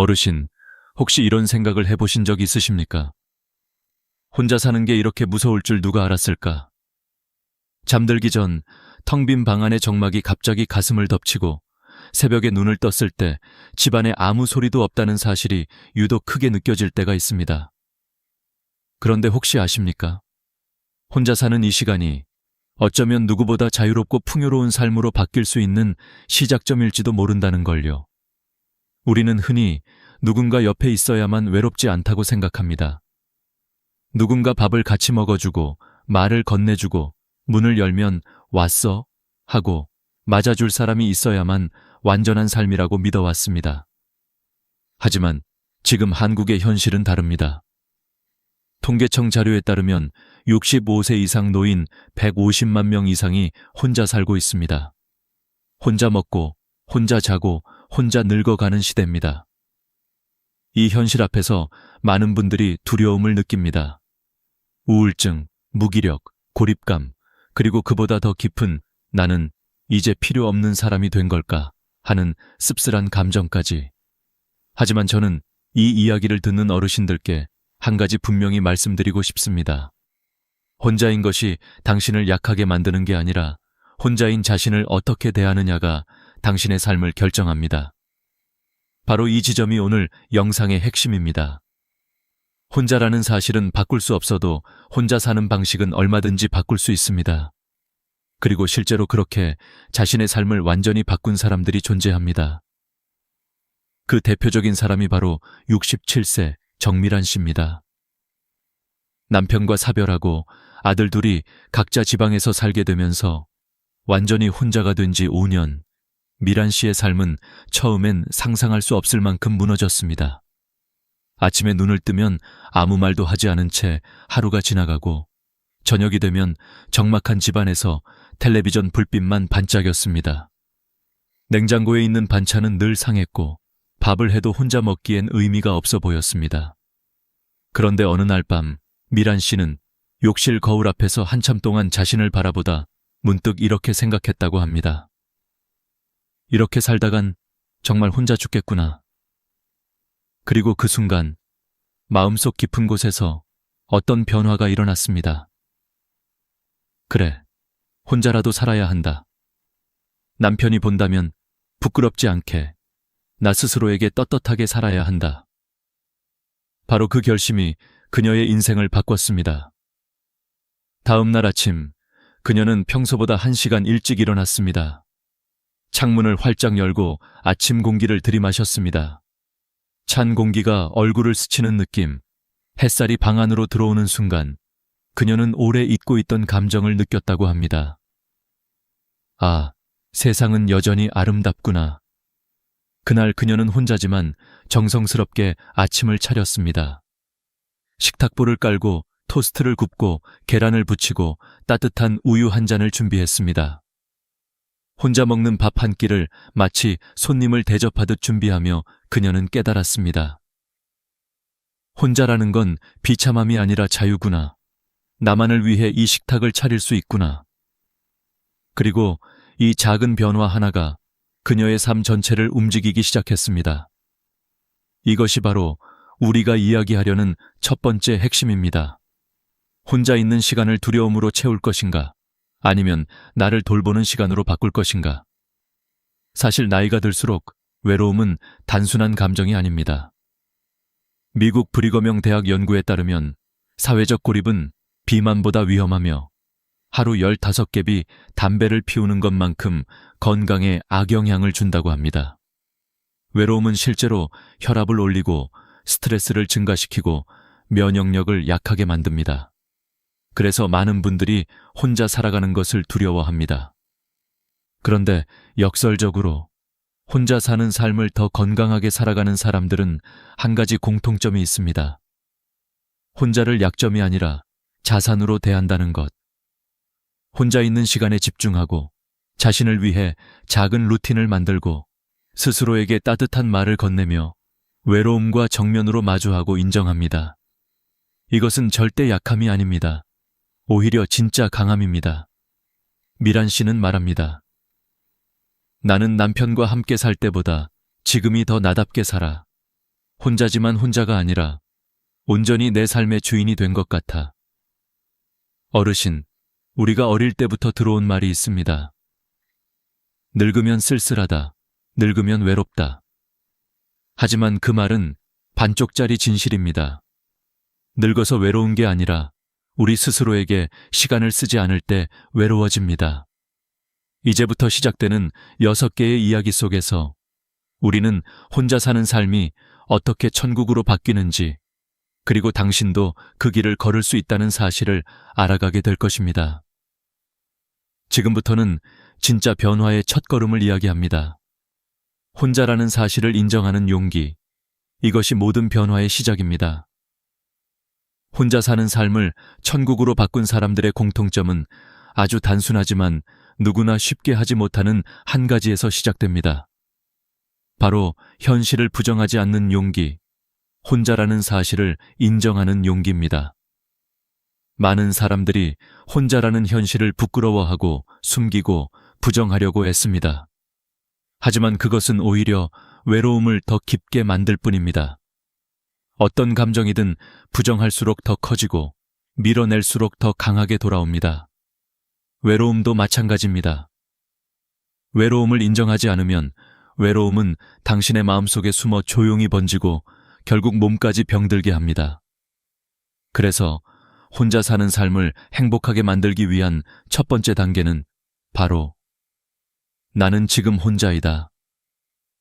어르신, 혹시 이런 생각을 해보신 적 있으십니까? 혼자 사는 게 이렇게 무서울 줄 누가 알았을까? 잠들기 전 텅 빈 방 안의 정막이 갑자기 가슴을 덮치고 새벽에 눈을 떴을 때 집안에 아무 소리도 없다는 사실이 유독 크게 느껴질 때가 있습니다. 그런데 혹시 아십니까? 혼자 사는 이 시간이 어쩌면 누구보다 자유롭고 풍요로운 삶으로 바뀔 수 있는 시작점일지도 모른다는 걸요. 우리는 흔히 누군가 옆에 있어야만 외롭지 않다고 생각합니다. 누군가 밥을 같이 먹어주고 말을 건네주고 문을 열면 왔어? 하고 맞아줄 사람이 있어야만 완전한 삶이라고 믿어왔습니다. 하지만 지금 한국의 현실은 다릅니다. 통계청 자료에 따르면 65세 이상 노인 150만 명 이상이 혼자 살고 있습니다. 혼자 먹고, 혼자 자고, 혼자 늙어가는 시대입니다. 이 현실 앞에서 많은 분들이 두려움을 느낍니다. 우울증, 무기력, 고립감, 그리고 그보다 더 깊은 나는 이제 필요 없는 사람이 된 걸까 하는 씁쓸한 감정까지. 하지만 저는 이 이야기를 듣는 어르신들께 한 가지 분명히 말씀드리고 싶습니다. 혼자인 것이 당신을 약하게 만드는 게 아니라 혼자인 자신을 어떻게 대하느냐가 당신의 삶을 결정합니다. 바로 이 지점이 오늘 영상의 핵심입니다. 혼자라는 사실은 바꿀 수 없어도 혼자 사는 방식은 얼마든지 바꿀 수 있습니다. 그리고 실제로 그렇게 자신의 삶을 완전히 바꾼 사람들이 존재합니다. 그 대표적인 사람이 바로 67세 정미란 씨입니다. 남편과 사별하고 아들 둘이 각자 지방에서 살게 되면서 완전히 혼자가 된 지 5년, 미란 씨의 삶은 처음엔 상상할 수 없을 만큼 무너졌습니다. 아침에 눈을 뜨면 아무 말도 하지 않은 채 하루가 지나가고 저녁이 되면 적막한 집안에서 텔레비전 불빛만 반짝였습니다. 냉장고에 있는 반찬은 늘 상했고 밥을 해도 혼자 먹기엔 의미가 없어 보였습니다. 그런데 어느 날 밤 미란 씨는 욕실 거울 앞에서 한참 동안 자신을 바라보다 문득 이렇게 생각했다고 합니다. 이렇게 살다간 정말 혼자 죽겠구나. 그리고 그 순간 마음속 깊은 곳에서 어떤 변화가 일어났습니다. 그래, 혼자라도 살아야 한다. 남편이 본다면 부끄럽지 않게 나 스스로에게 떳떳하게 살아야 한다. 바로 그 결심이 그녀의 인생을 바꿨습니다. 다음 날 아침, 그녀는 평소보다 1시간 일찍 일어났습니다. 창문을 활짝 열고 아침 공기를 들이마셨습니다. 찬 공기가 얼굴을 스치는 느낌, 햇살이 방 안으로 들어오는 순간 그녀는 오래 잊고 있던 감정을 느꼈다고 합니다. 아, 세상은 여전히 아름답구나. 그날 그녀는 혼자지만 정성스럽게 아침을 차렸습니다. 식탁보를 깔고 토스트를 굽고 계란을 부치고 따뜻한 우유 한 잔을 준비했습니다. 혼자 먹는 밥 한 끼를 마치 손님을 대접하듯 준비하며 그녀는 깨달았습니다. 혼자라는 건 비참함이 아니라 자유구나. 나만을 위해 이 식탁을 차릴 수 있구나. 그리고 이 작은 변화 하나가 그녀의 삶 전체를 움직이기 시작했습니다. 이것이 바로 우리가 이야기하려는 첫 번째 핵심입니다. 혼자 있는 시간을 두려움으로 채울 것인가? 아니면 나를 돌보는 시간으로 바꿀 것인가? 사실 나이가 들수록 외로움은 단순한 감정이 아닙니다. 미국 브리거명 대학 연구에 따르면 사회적 고립은 비만보다 위험하며 하루 15갭이 담배를 피우는 것만큼 건강에 악영향을 준다고 합니다. 외로움은 실제로 혈압을 올리고 스트레스를 증가시키고 면역력을 약하게 만듭니다. 그래서 많은 분들이 혼자 살아가는 것을 두려워합니다. 그런데 역설적으로 혼자 사는 삶을 더 건강하게 살아가는 사람들은 한 가지 공통점이 있습니다. 혼자를 약점이 아니라 자산으로 대한다는 것. 혼자 있는 시간에 집중하고 자신을 위해 작은 루틴을 만들고 스스로에게 따뜻한 말을 건네며 외로움과 정면으로 마주하고 인정합니다. 이것은 절대 약함이 아닙니다. 오히려 진짜 강함입니다. 미란 씨는 말합니다. 나는 남편과 함께 살 때보다 지금이 더 나답게 살아. 혼자지만 혼자가 아니라 온전히 내 삶의 주인이 된 것 같아. 어르신, 우리가 어릴 때부터 들어온 말이 있습니다. 늙으면 쓸쓸하다. 늙으면 외롭다. 하지만 그 말은 반쪽짜리 진실입니다. 늙어서 외로운 게 아니라 우리 스스로에게 시간을 쓰지 않을 때 외로워집니다. 이제부터 시작되는 6개의 이야기 속에서 우리는 혼자 사는 삶이 어떻게 천국으로 바뀌는지, 그리고 당신도 그 길을 걸을 수 있다는 사실을 알아가게 될 것입니다. 지금부터는 진짜 변화의 첫걸음을 이야기합니다. 혼자라는 사실을 인정하는 용기, 이것이 모든 변화의 시작입니다. 혼자 사는 삶을 천국으로 바꾼 사람들의 공통점은 아주 단순하지만 누구나 쉽게 하지 못하는 한 가지에서 시작됩니다. 바로 현실을 부정하지 않는 용기, 혼자라는 사실을 인정하는 용기입니다. 많은 사람들이 혼자라는 현실을 부끄러워하고 숨기고 부정하려고 애씁니다. 하지만 그것은 오히려 외로움을 더 깊게 만들 뿐입니다. 어떤 감정이든 부정할수록 더 커지고 밀어낼수록 더 강하게 돌아옵니다. 외로움도 마찬가지입니다. 외로움을 인정하지 않으면 외로움은 당신의 마음속에 숨어 조용히 번지고 결국 몸까지 병들게 합니다. 그래서 혼자 사는 삶을 행복하게 만들기 위한 첫 번째 단계는 바로 나는 지금 혼자이다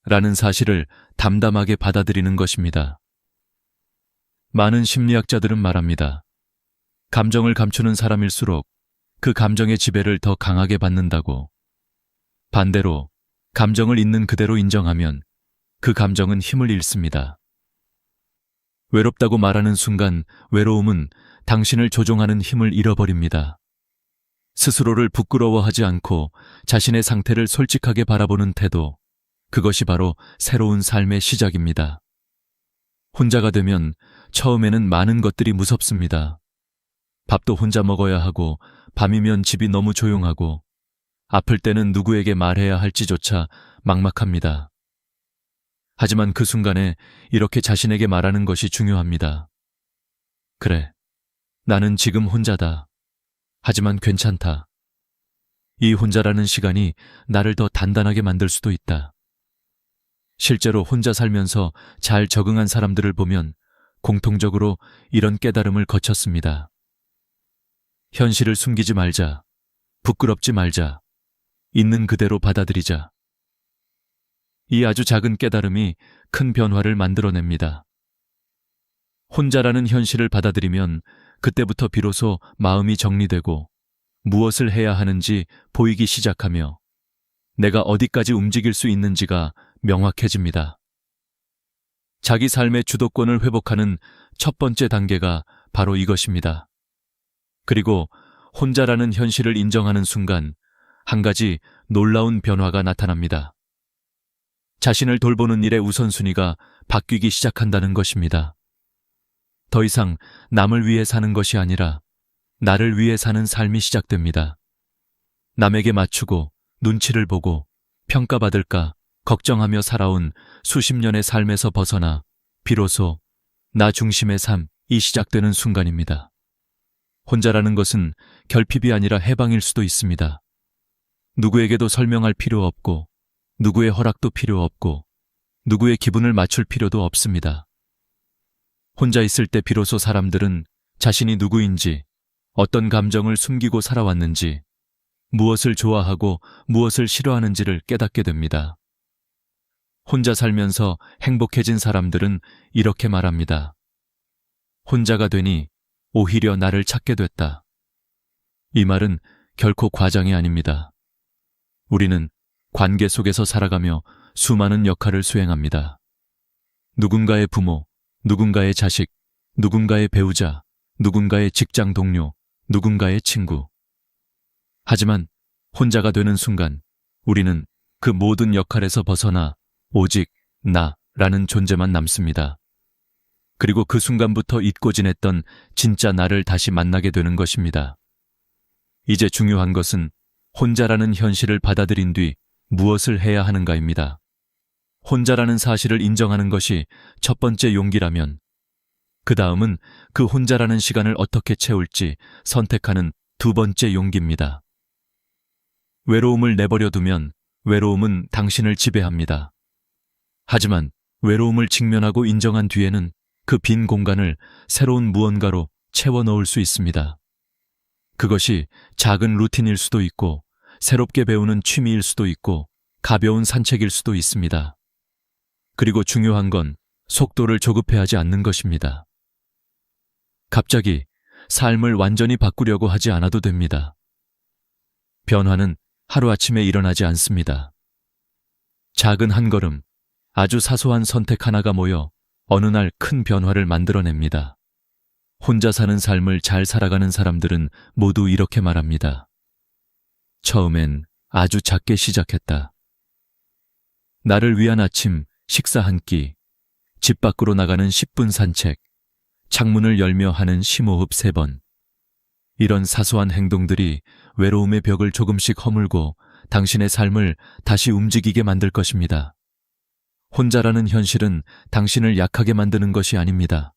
라는 사실을 담담하게 받아들이는 것입니다. 많은 심리학자들은 말합니다. 감정을 감추는 사람일수록 그 감정의 지배를 더 강하게 받는다고. 반대로 감정을 있는 그대로 인정하면 그 감정은 힘을 잃습니다. 외롭다고 말하는 순간 외로움은 당신을 조종하는 힘을 잃어버립니다. 스스로를 부끄러워하지 않고 자신의 상태를 솔직하게 바라보는 태도, 그것이 바로 새로운 삶의 시작입니다. 혼자가 되면 처음에는 많은 것들이 무섭습니다. 밥도 혼자 먹어야 하고, 밤이면 집이 너무 조용하고, 아플 때는 누구에게 말해야 할지조차 막막합니다. 하지만 그 순간에 이렇게 자신에게 말하는 것이 중요합니다. 그래, 나는 지금 혼자다. 하지만 괜찮다. 이 혼자라는 시간이 나를 더 단단하게 만들 수도 있다. 실제로 혼자 살면서 잘 적응한 사람들을 보면 공통적으로 이런 깨달음을 거쳤습니다. 현실을 숨기지 말자. 부끄럽지 말자. 있는 그대로 받아들이자. 이 아주 작은 깨달음이 큰 변화를 만들어냅니다. 혼자라는 현실을 받아들이면 그때부터 비로소 마음이 정리되고 무엇을 해야 하는지 보이기 시작하며 내가 어디까지 움직일 수 있는지가 명확해집니다. 자기 삶의 주도권을 회복하는 첫 번째 단계가 바로 이것입니다. 그리고 혼자라는 현실을 인정하는 순간 한 가지 놀라운 변화가 나타납니다. 자신을 돌보는 일의 우선순위가 바뀌기 시작한다는 것입니다. 더 이상 남을 위해 사는 것이 아니라 나를 위해 사는 삶이 시작됩니다. 남에게 맞추고 눈치를 보고 평가받을까 걱정하며 살아온 수십 년의 삶에서 벗어나 비로소 나 중심의 삶이 시작되는 순간입니다. 혼자라는 것은 결핍이 아니라 해방일 수도 있습니다. 누구에게도 설명할 필요 없고 누구의 허락도 필요 없고 누구의 기분을 맞출 필요도 없습니다. 혼자 있을 때 비로소 사람들은 자신이 누구인지, 어떤 감정을 숨기고 살아왔는지, 무엇을 좋아하고 무엇을 싫어하는지를 깨닫게 됩니다. 혼자 살면서 행복해진 사람들은 이렇게 말합니다. 혼자가 되니 오히려 나를 찾게 됐다. 이 말은 결코 과장이 아닙니다. 우리는 관계 속에서 살아가며 수많은 역할을 수행합니다. 누군가의 부모, 누군가의 자식, 누군가의 배우자, 누군가의 직장 동료, 누군가의 친구. 하지만 혼자가 되는 순간 우리는 그 모든 역할에서 벗어나 오직 나라는 존재만 남습니다. 그리고 그 순간부터 잊고 지냈던 진짜 나를 다시 만나게 되는 것입니다. 이제 중요한 것은 혼자라는 현실을 받아들인 뒤 무엇을 해야 하는가입니다. 혼자라는 사실을 인정하는 것이 첫 번째 용기라면, 그 다음은 그 혼자라는 시간을 어떻게 채울지 선택하는 두 번째 용기입니다. 외로움을 내버려 두면 외로움은 당신을 지배합니다. 하지만 외로움을 직면하고 인정한 뒤에는 그 빈 공간을 새로운 무언가로 채워 넣을 수 있습니다. 그것이 작은 루틴일 수도 있고, 새롭게 배우는 취미일 수도 있고, 가벼운 산책일 수도 있습니다. 그리고 중요한 건 속도를 조급해하지 않는 것입니다. 갑자기 삶을 완전히 바꾸려고 하지 않아도 됩니다. 변화는 하루아침에 일어나지 않습니다. 작은 한 걸음, 아주 사소한 선택 하나가 모여 어느 날 큰 변화를 만들어냅니다. 혼자 사는 삶을 잘 살아가는 사람들은 모두 이렇게 말합니다. 처음엔 아주 작게 시작했다. 나를 위한 아침, 식사 한 끼, 집 밖으로 나가는 10분 산책, 창문을 열며 하는 심호흡 3번. 이런 사소한 행동들이 외로움의 벽을 조금씩 허물고 당신의 삶을 다시 움직이게 만들 것입니다. 혼자라는 현실은 당신을 약하게 만드는 것이 아닙니다.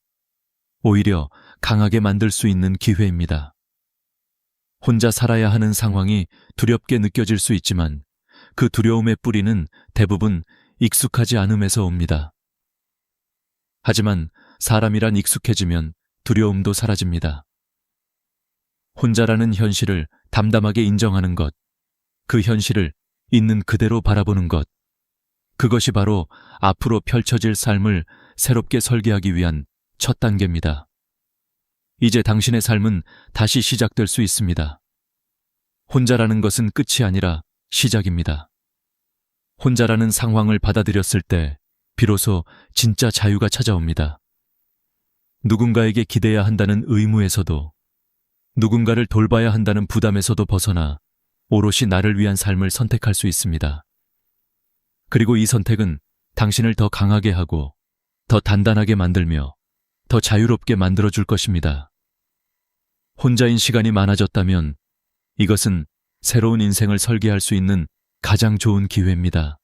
오히려 강하게 만들 수 있는 기회입니다. 혼자 살아야 하는 상황이 두렵게 느껴질 수 있지만 그 두려움의 뿌리는 대부분 익숙하지 않음에서 옵니다. 하지만 사람이란 익숙해지면 두려움도 사라집니다. 혼자라는 현실을 담담하게 인정하는 것, 그 현실을 있는 그대로 바라보는 것, 그것이 바로 앞으로 펼쳐질 삶을 새롭게 설계하기 위한 첫 단계입니다. 이제 당신의 삶은 다시 시작될 수 있습니다. 혼자라는 것은 끝이 아니라 시작입니다. 혼자라는 상황을 받아들였을 때 비로소 진짜 자유가 찾아옵니다. 누군가에게 기대야 한다는 의무에서도, 누군가를 돌봐야 한다는 부담에서도 벗어나 오롯이 나를 위한 삶을 선택할 수 있습니다. 그리고 이 선택은 당신을 더 강하게 하고 더 단단하게 만들며 더 자유롭게 만들어줄 것입니다. 혼자인 시간이 많아졌다면 이것은 새로운 인생을 설계할 수 있는 가장 좋은 기회입니다.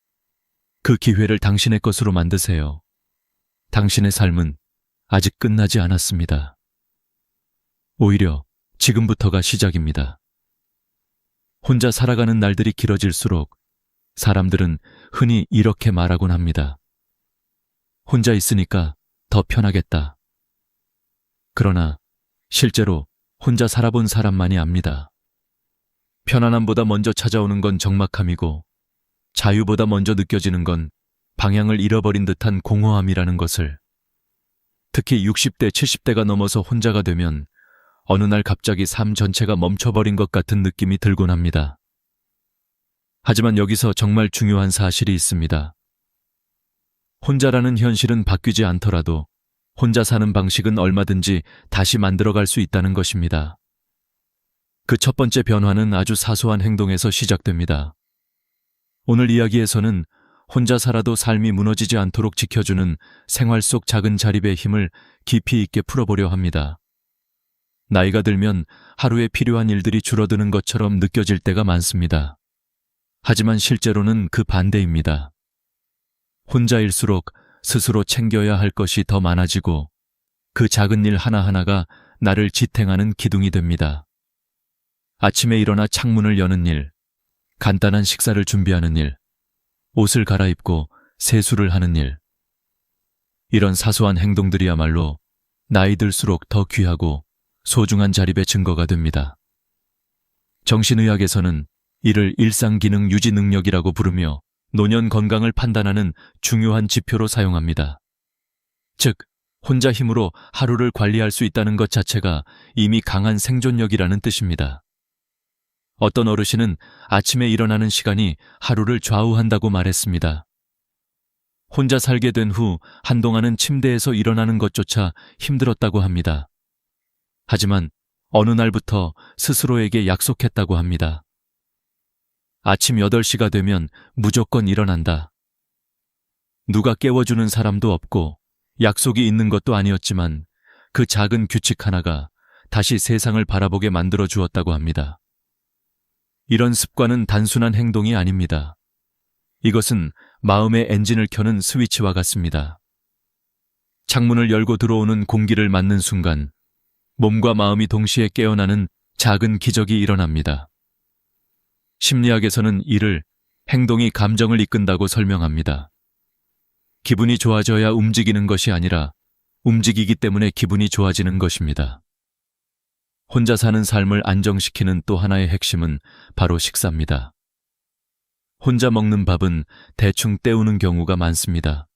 그 기회를 당신의 것으로 만드세요. 당신의 삶은 아직 끝나지 않았습니다. 오히려 지금부터가 시작입니다. 혼자 살아가는 날들이 길어질수록 사람들은 흔히 이렇게 말하곤 합니다. 혼자 있으니까 더 편하겠다. 그러나 실제로 혼자 살아본 사람만이 압니다. 편안함보다 먼저 찾아오는 건 적막함이고 자유보다 먼저 느껴지는 건 방향을 잃어버린 듯한 공허함이라는 것을. 특히 60대, 70대가 넘어서 혼자가 되면 어느 날 갑자기 삶 전체가 멈춰버린 것 같은 느낌이 들곤 합니다. 하지만 여기서 정말 중요한 사실이 있습니다. 혼자라는 현실은 바뀌지 않더라도 혼자 사는 방식은 얼마든지 다시 만들어갈 수 있다는 것입니다. 그 첫 번째 변화는 아주 사소한 행동에서 시작됩니다. 오늘 이야기에서는 혼자 살아도 삶이 무너지지 않도록 지켜주는 생활 속 작은 자립의 힘을 깊이 있게 풀어보려 합니다. 나이가 들면 하루에 필요한 일들이 줄어드는 것처럼 느껴질 때가 많습니다. 하지만 실제로는 그 반대입니다. 혼자일수록 스스로 챙겨야 할 것이 더 많아지고 그 작은 일 하나하나가 나를 지탱하는 기둥이 됩니다. 아침에 일어나 창문을 여는 일, 간단한 식사를 준비하는 일, 옷을 갈아입고 세수를 하는 일. 이런 사소한 행동들이야말로 나이 들수록 더 귀하고 소중한 자립의 증거가 됩니다. 정신의학에서는 이를 일상기능 유지 능력이라고 부르며 노년 건강을 판단하는 중요한 지표로 사용합니다. 즉, 혼자 힘으로 하루를 관리할 수 있다는 것 자체가 이미 강한 생존력이라는 뜻입니다. 어떤 어르신은 아침에 일어나는 시간이 하루를 좌우한다고 말했습니다. 혼자 살게 된 후 한동안은 침대에서 일어나는 것조차 힘들었다고 합니다. 하지만 어느 날부터 스스로에게 약속했다고 합니다. 아침 8시가 되면 무조건 일어난다. 누가 깨워주는 사람도 없고 약속이 있는 것도 아니었지만 그 작은 규칙 하나가 다시 세상을 바라보게 만들어 주었다고 합니다. 이런 습관은 단순한 행동이 아닙니다. 이것은 마음의 엔진을 켜는 스위치와 같습니다. 창문을 열고 들어오는 공기를 맞는 순간 몸과 마음이 동시에 깨어나는 작은 기적이 일어납니다. 심리학에서는 이를 행동이 감정을 이끈다고 설명합니다. 기분이 좋아져야 움직이는 것이 아니라 움직이기 때문에 기분이 좋아지는 것입니다. 혼자 사는 삶을 안정시키는 또 하나의 핵심은 바로 식사입니다. 혼자 먹는 밥은 대충 때우는 경우가 많습니다.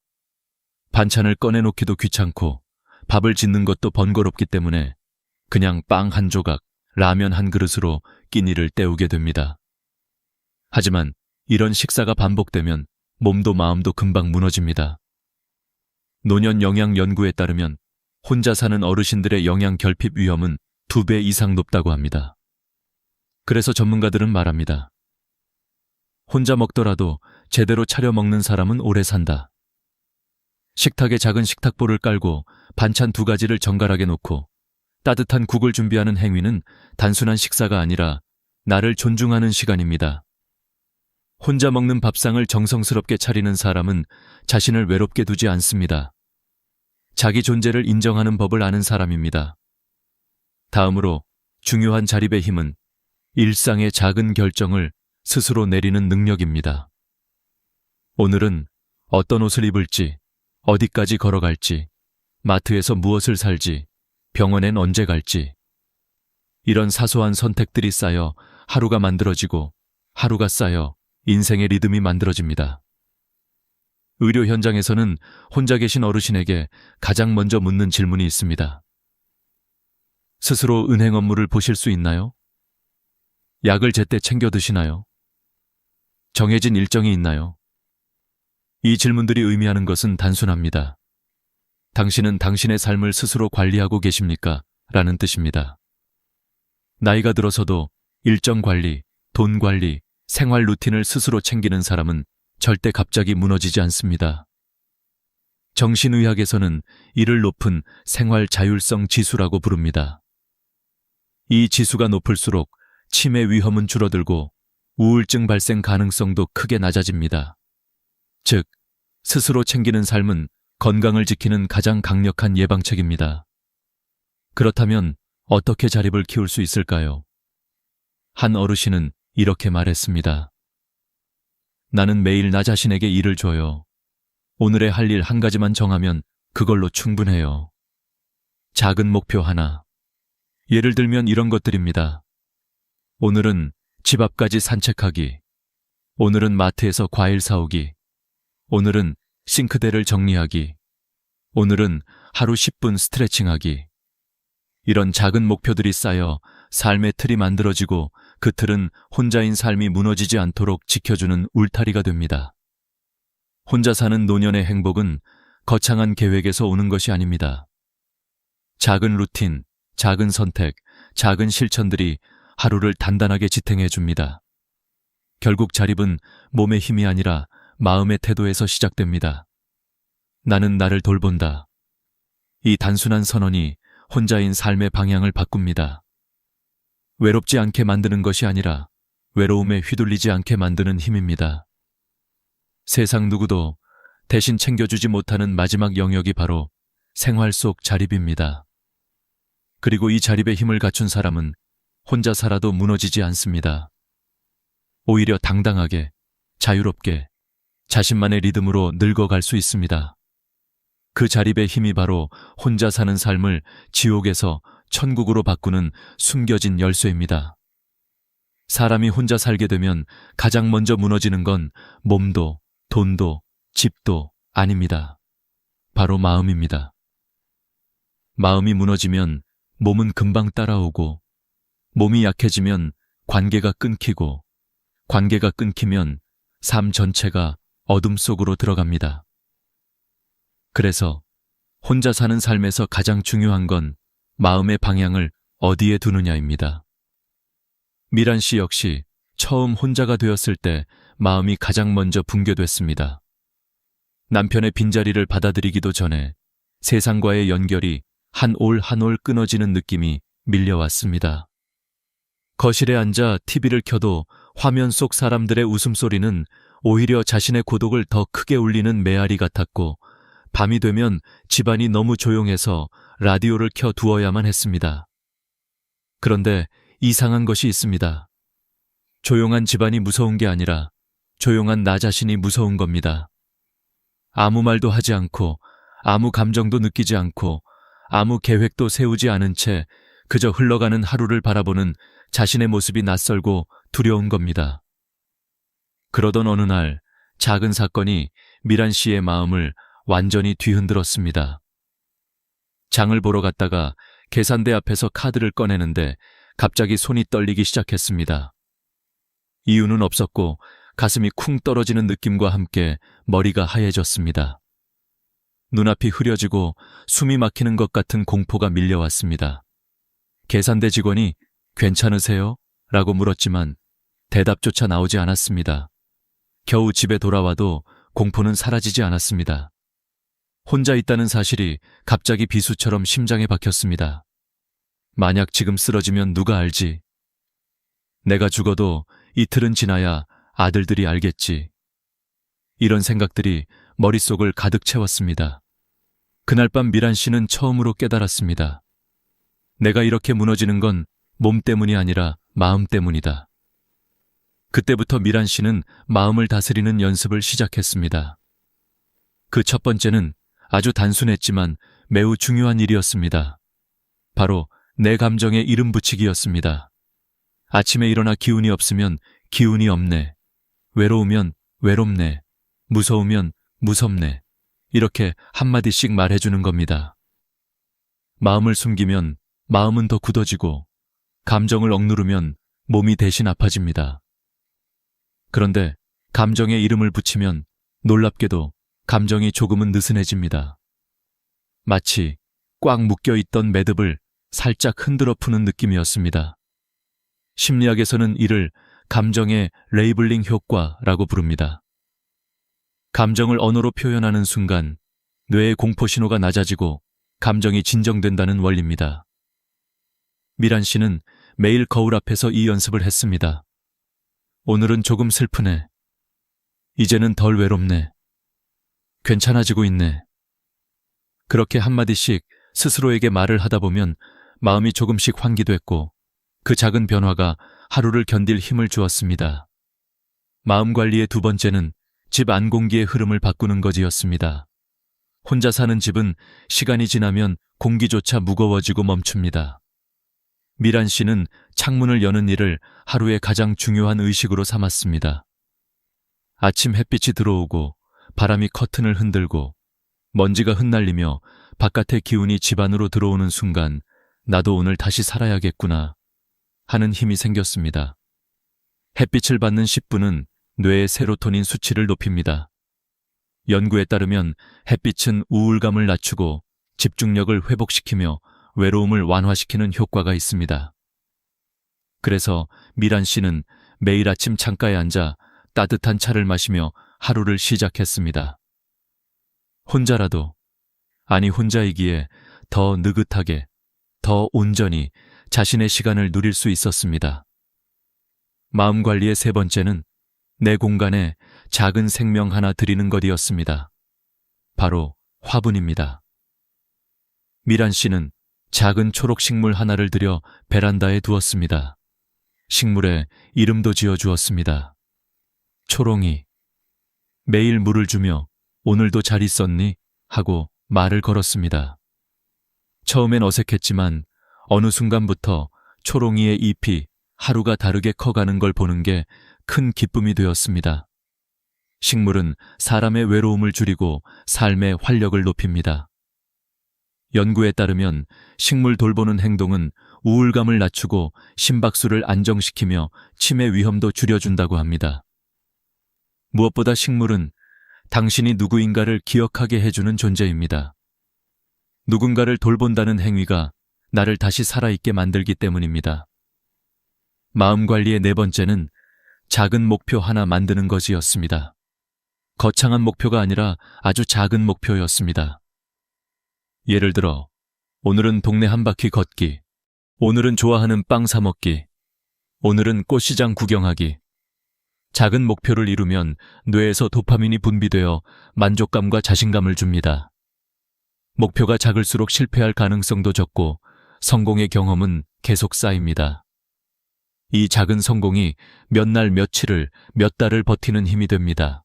반찬을 꺼내놓기도 귀찮고 밥을 짓는 것도 번거롭기 때문에 그냥 빵 한 조각, 라면 한 그릇으로 끼니를 때우게 됩니다. 하지만 이런 식사가 반복되면 몸도 마음도 금방 무너집니다. 노년 영양 연구에 따르면 혼자 사는 어르신들의 영양 결핍 위험은 2배 이상 높다고 합니다. 그래서 전문가들은 말합니다. 혼자 먹더라도 제대로 차려 먹는 사람은 오래 산다. 식탁에 작은 식탁보를 깔고 반찬 2가지를 정갈하게 놓고 따뜻한 국을 준비하는 행위는 단순한 식사가 아니라 나를 존중하는 시간입니다. 혼자 먹는 밥상을 정성스럽게 차리는 사람은 자신을 외롭게 두지 않습니다. 자기 존재를 인정하는 법을 아는 사람입니다. 다음으로 중요한 자립의 힘은 일상의 작은 결정을 스스로 내리는 능력입니다. 오늘은 어떤 옷을 입을지, 어디까지 걸어갈지, 마트에서 무엇을 살지, 병원엔 언제 갈지. 이런 사소한 선택들이 쌓여 하루가 만들어지고 하루가 쌓여 인생의 리듬이 만들어집니다. 의료 현장에서는 혼자 계신 어르신에게 가장 먼저 묻는 질문이 있습니다. 스스로 은행 업무를 보실 수 있나요? 약을 제때 챙겨 드시나요? 정해진 일정이 있나요? 이 질문들이 의미하는 것은 단순합니다. 당신은 당신의 삶을 스스로 관리하고 계십니까? 라는 뜻입니다. 나이가 들어서도 일정 관리, 돈 관리, 생활 루틴을 스스로 챙기는 사람은 절대 갑자기 무너지지 않습니다. 정신의학에서는 이를 높은 생활 자율성 지수라고 부릅니다. 이 지수가 높을수록 치매 위험은 줄어들고 우울증 발생 가능성도 크게 낮아집니다. 즉, 스스로 챙기는 삶은 건강을 지키는 가장 강력한 예방책입니다. 그렇다면 어떻게 자립을 키울 수 있을까요? 한 어르신은 이렇게 말했습니다. 나는 매일 나 자신에게 일을 줘요. 오늘의 할 일 한 가지만 정하면 그걸로 충분해요. 작은 목표 하나. 예를 들면 이런 것들입니다. 오늘은 집 앞까지 산책하기. 오늘은 마트에서 과일 사오기. 오늘은 싱크대를 정리하기. 오늘은 하루 10분 스트레칭하기. 이런 작은 목표들이 쌓여 삶의 틀이 만들어지고 그 틀은 혼자인 삶이 무너지지 않도록 지켜주는 울타리가 됩니다. 혼자 사는 노년의 행복은 거창한 계획에서 오는 것이 아닙니다. 작은 루틴, 작은 선택, 작은 실천들이 하루를 단단하게 지탱해 줍니다. 결국 자립은 몸의 힘이 아니라 마음의 태도에서 시작됩니다. 나는 나를 돌본다. 이 단순한 선언이 혼자인 삶의 방향을 바꿉니다. 외롭지 않게 만드는 것이 아니라 외로움에 휘둘리지 않게 만드는 힘입니다. 세상 누구도 대신 챙겨주지 못하는 마지막 영역이 바로 생활 속 자립입니다. 그리고 이 자립의 힘을 갖춘 사람은 혼자 살아도 무너지지 않습니다. 오히려 당당하게, 자유롭게, 자신만의 리듬으로 늙어갈 수 있습니다. 그 자립의 힘이 바로 혼자 사는 삶을 지옥에서 천국으로 바꾸는 숨겨진 열쇠입니다. 사람이 혼자 살게 되면 가장 먼저 무너지는 건 몸도, 돈도, 집도 아닙니다. 바로 마음입니다. 마음이 무너지면 몸은 금방 따라오고, 몸이 약해지면 관계가 끊기고, 관계가 끊기면 삶 전체가 어둠 속으로 들어갑니다. 그래서 혼자 사는 삶에서 가장 중요한 건 마음의 방향을 어디에 두느냐입니다. 미란 씨 역시 처음 혼자가 되었을 때 마음이 가장 먼저 붕괴됐습니다. 남편의 빈자리를 받아들이기도 전에 세상과의 연결이 한 올 한 올 끊어지는 느낌이 밀려왔습니다. 거실에 앉아 TV를 켜도 화면 속 사람들의 웃음소리는 오히려 자신의 고독을 더 크게 울리는 메아리 같았고 밤이 되면 집안이 너무 조용해서 라디오를 켜 두어야만 했습니다. 그런데 이상한 것이 있습니다. 조용한 집안이 무서운 게 아니라 조용한 나 자신이 무서운 겁니다. 아무 말도 하지 않고 아무 감정도 느끼지 않고 아무 계획도 세우지 않은 채 그저 흘러가는 하루를 바라보는 자신의 모습이 낯설고 두려운 겁니다. 그러던 어느 날 작은 사건이 미란 씨의 마음을 완전히 뒤흔들었습니다. 장을 보러 갔다가 계산대 앞에서 카드를 꺼내는데 갑자기 손이 떨리기 시작했습니다. 이유는 없었고 가슴이 쿵 떨어지는 느낌과 함께 머리가 하얘졌습니다. 눈앞이 흐려지고 숨이 막히는 것 같은 공포가 밀려왔습니다. 계산대 직원이 괜찮으세요? 라고 물었지만 대답조차 나오지 않았습니다. 겨우 집에 돌아와도 공포는 사라지지 않았습니다. 혼자 있다는 사실이 갑자기 비수처럼 심장에 박혔습니다. 만약 지금 쓰러지면 누가 알지? 내가 죽어도 이틀은 지나야 아들들이 알겠지. 이런 생각들이 머릿속을 가득 채웠습니다. 그날 밤 미란 씨는 처음으로 깨달았습니다. 내가 이렇게 무너지는 건 몸 때문이 아니라 마음 때문이다. 그때부터 미란 씨는 마음을 다스리는 연습을 시작했습니다. 그 첫 번째는 아주 단순했지만 매우 중요한 일이었습니다. 바로 내 감정에 이름 붙이기였습니다. 아침에 일어나 기운이 없으면 기운이 없네. 외로우면 외롭네. 무서우면 무섭네. 이렇게 한마디씩 말해주는 겁니다. 마음을 숨기면 마음은 더 굳어지고 감정을 억누르면 몸이 대신 아파집니다. 그런데 감정에 이름을 붙이면 놀랍게도 감정이 조금은 느슨해집니다. 마치 꽉 묶여있던 매듭을 살짝 흔들어 푸는 느낌이었습니다. 심리학에서는 이를 감정의 레이블링 효과라고 부릅니다. 감정을 언어로 표현하는 순간 뇌의 공포신호가 낮아지고 감정이 진정된다는 원리입니다. 미란 씨는 매일 거울 앞에서 이 연습을 했습니다. 오늘은 조금 슬프네. 이제는 덜 외롭네. 괜찮아지고 있네. 그렇게 한마디씩 스스로에게 말을 하다 보면 마음이 조금씩 환기됐고 그 작은 변화가 하루를 견딜 힘을 주었습니다. 마음 관리의 두 번째는 집 안 공기의 흐름을 바꾸는 것이었습니다. 혼자 사는 집은 시간이 지나면 공기조차 무거워지고 멈춥니다. 미란 씨는 창문을 여는 일을 하루의 가장 중요한 의식으로 삼았습니다. 아침 햇빛이 들어오고 바람이 커튼을 흔들고 먼지가 흩날리며 바깥의 기운이 집 안으로 들어오는 순간 나도 오늘 다시 살아야겠구나 하는 힘이 생겼습니다. 햇빛을 받는 10분은 뇌의 세로토닌 수치를 높입니다. 연구에 따르면 햇빛은 우울감을 낮추고 집중력을 회복시키며 외로움을 완화시키는 효과가 있습니다. 그래서 미란 씨는 매일 아침 창가에 앉아 따뜻한 차를 마시며 하루를 시작했습니다. 혼자라도, 아니 혼자이기에 더 느긋하게, 더 온전히 자신의 시간을 누릴 수 있었습니다. 마음 관리의 세 번째는 내 공간에 작은 생명 하나 드리는 것이었습니다. 바로 화분입니다. 미란 씨는 작은 초록 식물 하나를 들여 베란다에 두었습니다. 식물에 이름도 지어주었습니다. 초롱이. 매일 물을 주며 오늘도 잘 있었니? 하고 말을 걸었습니다. 처음엔 어색했지만 어느 순간부터 초롱이의 잎이 하루가 다르게 커가는 걸 보는 게 큰 기쁨이 되었습니다. 식물은 사람의 외로움을 줄이고 삶의 활력을 높입니다. 연구에 따르면 식물 돌보는 행동은 우울감을 낮추고 심박수를 안정시키며 치매 위험도 줄여준다고 합니다. 무엇보다 식물은 당신이 누구인가를 기억하게 해주는 존재입니다. 누군가를 돌본다는 행위가 나를 다시 살아있게 만들기 때문입니다. 마음 관리의 네 번째는 작은 목표 하나 만드는 것이었습니다. 거창한 목표가 아니라 아주 작은 목표였습니다. 예를 들어 오늘은 동네 한 바퀴 걷기, 오늘은 좋아하는 빵 사 먹기, 오늘은 꽃시장 구경하기. 작은 목표를 이루면 뇌에서 도파민이 분비되어 만족감과 자신감을 줍니다. 목표가 작을수록 실패할 가능성도 적고 성공의 경험은 계속 쌓입니다. 이 작은 성공이 몇 날 며칠을, 몇 달을 버티는 힘이 됩니다.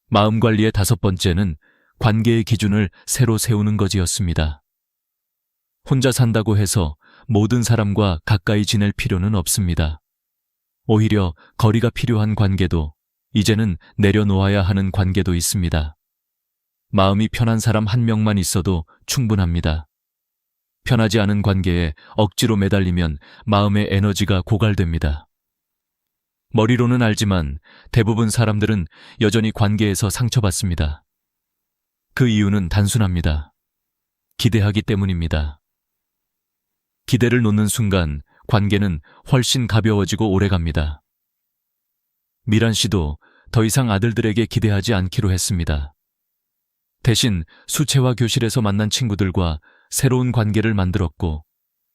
마음 관리의 5번째는 관계의 기준을 새로 세우는 것이었습니다. 혼자 산다고 해서 모든 사람과 가까이 지낼 필요는 없습니다. 오히려 거리가 필요한 관계도, 이제는 내려놓아야 하는 관계도 있습니다. 마음이 편한 사람 한 명만 있어도 충분합니다. 편하지 않은 관계에 억지로 매달리면 마음의 에너지가 고갈됩니다. 머리로는 알지만 대부분 사람들은 여전히 관계에서 상처받습니다. 그 이유는 단순합니다. 기대하기 때문입니다. 기대를 놓는 순간 관계는 훨씬 가벼워지고 오래갑니다. 미란 씨도 더 이상 아들들에게 기대하지 않기로 했습니다. 대신 수채화 교실에서 만난 친구들과 새로운 관계를 만들었고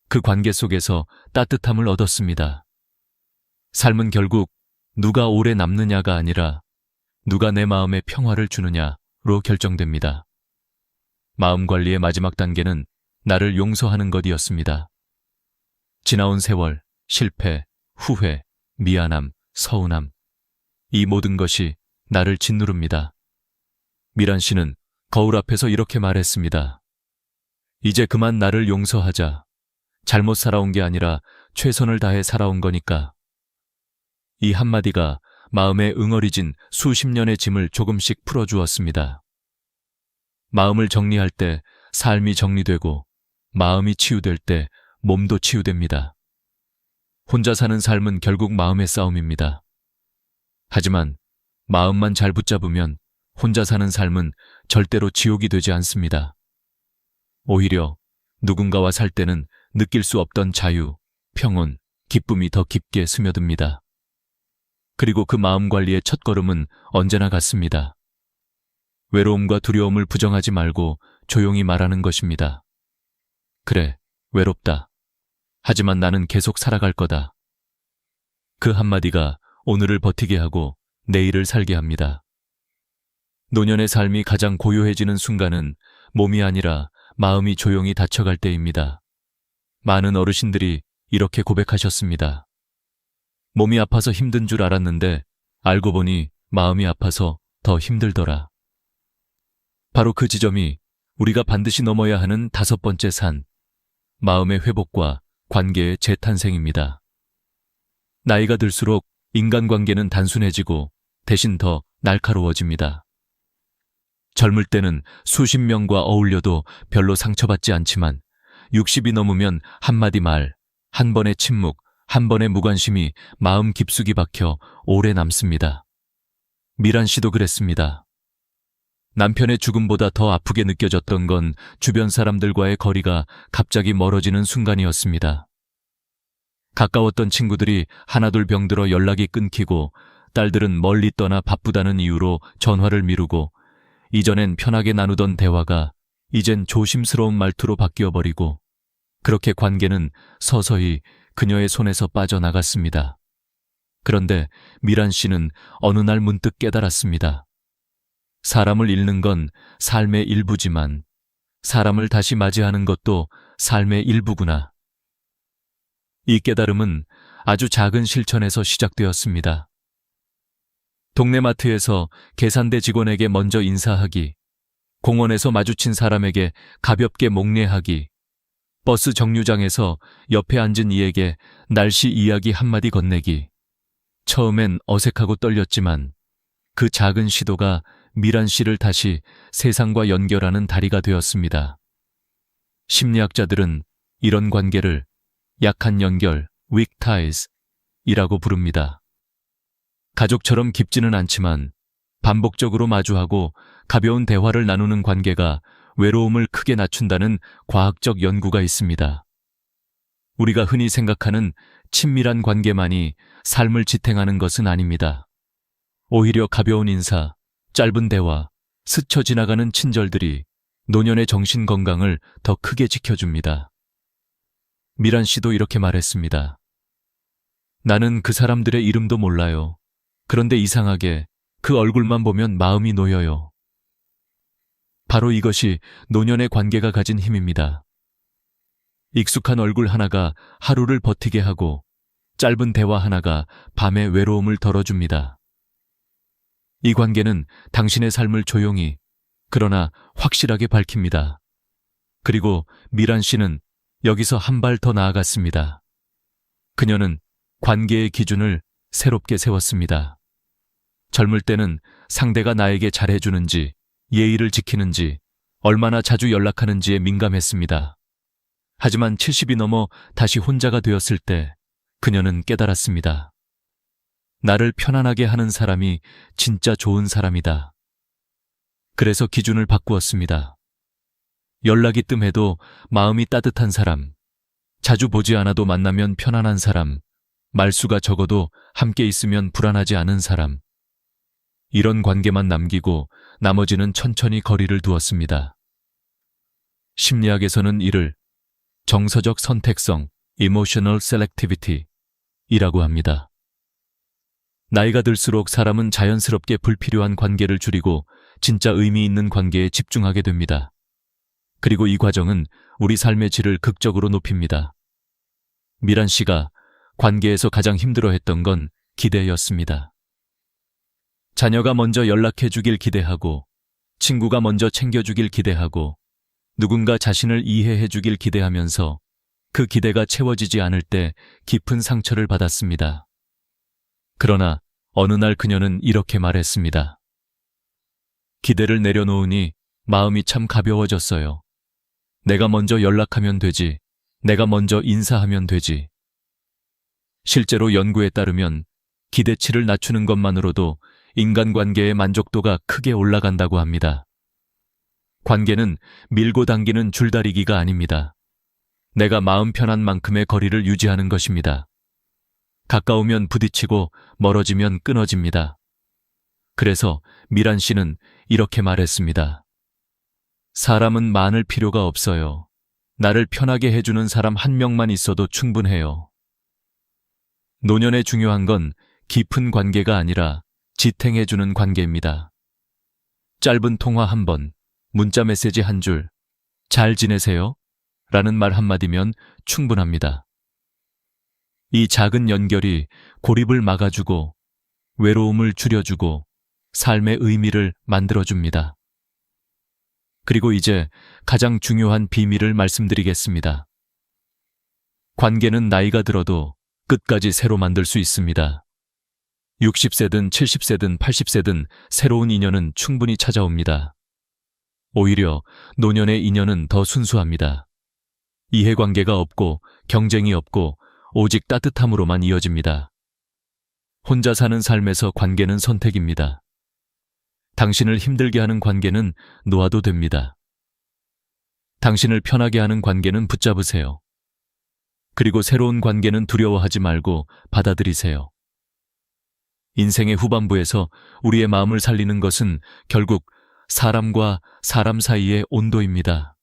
그 관계 속에서 따뜻함을 얻었습니다. 삶은 결국 누가 오래 남느냐가 아니라 누가 내 마음에 평화를 주느냐로 결정됩니다. 마음 관리의 마지막 단계는 나를 용서하는 것이었습니다. 지나온 세월, 실패, 후회, 미안함, 서운함, 이 모든 것이 나를 짓누릅니다. 미란 씨는 거울 앞에서 이렇게 말했습니다. 이제 그만 나를 용서하자. 잘못 살아온 게 아니라 최선을 다해 살아온 거니까. 이 한마디가 마음에 응어리진 수십 년의 짐을 조금씩 풀어주었습니다. 마음을 정리할 때 삶이 정리되고 마음이 치유될 때 몸도 치유됩니다. 혼자 사는 삶은 결국 마음의 싸움입니다. 하지만 마음만 잘 붙잡으면 혼자 사는 삶은 절대로 지옥이 되지 않습니다. 오히려 누군가와 살 때는 느낄 수 없던 자유, 평온, 기쁨이 더 깊게 스며듭니다. 그리고 그 마음 관리의 첫걸음은 언제나 같습니다. 외로움과 두려움을 부정하지 말고 조용히 말하는 것입니다. 그래, 외롭다. 하지만 나는 계속 살아갈 거다. 그 한마디가 오늘을 버티게 하고 내일을 살게 합니다. 노년의 삶이 가장 고요해지는 순간은 몸이 아니라 마음이 조용히 닫혀갈 때입니다. 많은 어르신들이 이렇게 고백하셨습니다. 몸이 아파서 힘든 줄 알았는데 알고 보니 마음이 아파서 더 힘들더라. 바로 그 지점이 우리가 반드시 넘어야 하는 5번째 산, 마음의 회복과 관계의 재탄생입니다. 나이가 들수록 인간관계는 단순해지고 대신 더 날카로워집니다. 젊을 때는 수십 명과 어울려도 별로 상처받지 않지만 60이 넘으면 한마디 말, 한 번의 침묵, 한 번의 무관심이 마음 깊숙이 박혀 오래 남습니다. 미란 씨도 그랬습니다. 남편의 죽음보다 더 아프게 느껴졌던 건 주변 사람들과의 거리가 갑자기 멀어지는 순간이었습니다. 가까웠던 친구들이 하나둘 병들어 연락이 끊기고 딸들은 멀리 떠나 바쁘다는 이유로 전화를 미루고 이전엔 편하게 나누던 대화가 이젠 조심스러운 말투로 바뀌어버리고 그렇게 관계는 서서히 그녀의 손에서 빠져나갔습니다. 그런데 미란 씨는 어느 날 문득 깨달았습니다. 사람을 잃는 건 삶의 일부지만 사람을 다시 맞이하는 것도 삶의 일부구나. 이 깨달음은 아주 작은 실천에서 시작되었습니다. 동네 마트에서 계산대 직원에게 먼저 인사하기, 공원에서 마주친 사람에게 가볍게 목례하기, 버스 정류장에서 옆에 앉은 이에게 날씨 이야기 한마디 건네기. 처음엔 어색하고 떨렸지만 그 작은 시도가 미란 씨를 다시 세상과 연결하는 다리가 되었습니다. 심리학자들은 이런 관계를 약한 연결, weak ties 이라고 부릅니다. 가족처럼 깊지는 않지만 반복적으로 마주하고 가벼운 대화를 나누는 관계가 외로움을 크게 낮춘다는 과학적 연구가 있습니다. 우리가 흔히 생각하는 친밀한 관계만이 삶을 지탱하는 것은 아닙니다. 오히려 가벼운 인사, 짧은 대화, 스쳐 지나가는 친절들이 노년의 정신 건강을 더 크게 지켜줍니다. 미란 씨도 이렇게 말했습니다. 나는 그 사람들의 이름도 몰라요. 그런데 이상하게 그 얼굴만 보면 마음이 놓여요. 바로 이것이 노년의 관계가 가진 힘입니다. 익숙한 얼굴 하나가 하루를 버티게 하고 짧은 대화 하나가 밤의 외로움을 덜어줍니다. 이 관계는 당신의 삶을 조용히 그러나 확실하게 밝힙니다. 그리고 미란 씨는 여기서 한 발 더 나아갔습니다. 그녀는 관계의 기준을 새롭게 세웠습니다. 젊을 때는 상대가 나에게 잘해주는지, 예의를 지키는지, 얼마나 자주 연락하는지에 민감했습니다. 하지만 70이 넘어 다시 혼자가 되었을 때 그녀는 깨달았습니다. 나를 편안하게 하는 사람이 진짜 좋은 사람이다. 그래서 기준을 바꾸었습니다. 연락이 뜸해도 마음이 따뜻한 사람, 자주 보지 않아도 만나면 편안한 사람, 말수가 적어도 함께 있으면 불안하지 않은 사람. 이런 관계만 남기고 나머지는 천천히 거리를 두었습니다. 심리학에서는 이를 정서적 선택성, emotional selectivity 이라고 합니다. 나이가 들수록 사람은 자연스럽게 불필요한 관계를 줄이고 진짜 의미 있는 관계에 집중하게 됩니다. 그리고 이 과정은 우리 삶의 질을 극적으로 높입니다. 미란 씨가 관계에서 가장 힘들어했던 건 기대였습니다. 자녀가 먼저 연락해 주길 기대하고, 친구가 먼저 챙겨주길 기대하고, 누군가 자신을 이해해 주길 기대하면서 그 기대가 채워지지 않을 때 깊은 상처를 받았습니다. 그러나 어느 날 그녀는 이렇게 말했습니다. 기대를 내려놓으니 마음이 참 가벼워졌어요. 내가 먼저 연락하면 되지. 내가 먼저 인사하면 되지. 실제로 연구에 따르면 기대치를 낮추는 것만으로도 인간관계의 만족도가 크게 올라간다고 합니다. 관계는 밀고 당기는 줄다리기가 아닙니다. 내가 마음 편한 만큼의 거리를 유지하는 것입니다. 가까우면 부딪히고 멀어지면 끊어집니다. 그래서 미란 씨는 이렇게 말했습니다. 사람은 많을 필요가 없어요. 나를 편하게 해주는 사람 한 명만 있어도 충분해요. 노년에 중요한 건 깊은 관계가 아니라 지탱해주는 관계입니다. 짧은 통화 한 번, 문자 메시지 한 줄, 잘 지내세요? 라는 말 한마디면 충분합니다. 이 작은 연결이 고립을 막아주고 외로움을 줄여주고 삶의 의미를 만들어줍니다. 그리고 이제 가장 중요한 비밀을 말씀드리겠습니다. 관계는 나이가 들어도 끝까지 새로 만들 수 있습니다. 60세든 70세든 80세든 새로운 인연은 충분히 찾아옵니다. 오히려 노년의 인연은 더 순수합니다. 이해관계가 없고 경쟁이 없고 오직 따뜻함으로만 이어집니다. 혼자 사는 삶에서 관계는 선택입니다. 당신을 힘들게 하는 관계는 놓아도 됩니다. 당신을 편하게 하는 관계는 붙잡으세요. 그리고 새로운 관계는 두려워하지 말고 받아들이세요. 인생의 후반부에서 우리의 마음을 살리는 것은 결국 사람과 사람 사이의 온도입니다.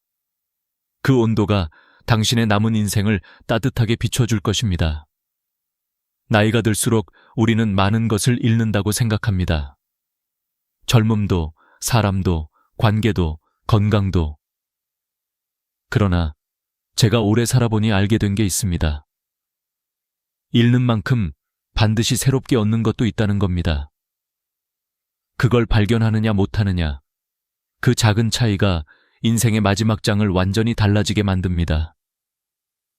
그 온도가 당신의 남은 인생을 따뜻하게 비춰줄 것입니다. 나이가 들수록 우리는 많은 것을 잃는다고 생각합니다. 젊음도, 사람도, 관계도, 건강도. 그러나 제가 오래 살아보니 알게 된 게 있습니다. 잃는 만큼 반드시 새롭게 얻는 것도 있다는 겁니다. 그걸 발견하느냐 못하느냐, 그 작은 차이가 인생의 마지막 장을 완전히 달라지게 만듭니다.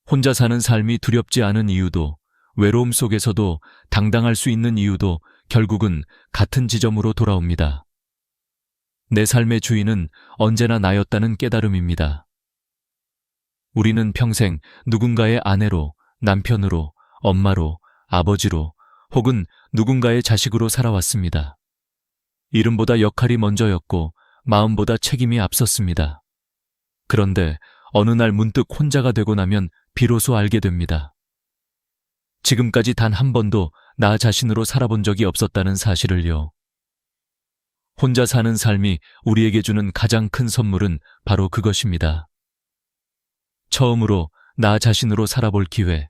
혼자 사는 삶이 두렵지 않은 이유도, 외로움 속에서도 당당할 수 있는 이유도 결국은 같은 지점으로 돌아옵니다. 내 삶의 주인은 언제나 나였다는 깨달음입니다. 우리는 평생 누군가의 아내로, 남편으로, 엄마로, 아버지로 혹은 누군가의 자식으로 살아왔습니다. 이름보다 역할이 먼저였고 마음보다 책임이 앞섰습니다. 그런데 어느 날 문득 혼자가 되고 나면 비로소 알게 됩니다. 지금까지 단 한 번도 나 자신으로 살아본 적이 없었다는 사실을요. 혼자 사는 삶이 우리에게 주는 가장 큰 선물은 바로 그것입니다. 처음으로 나 자신으로 살아볼 기회.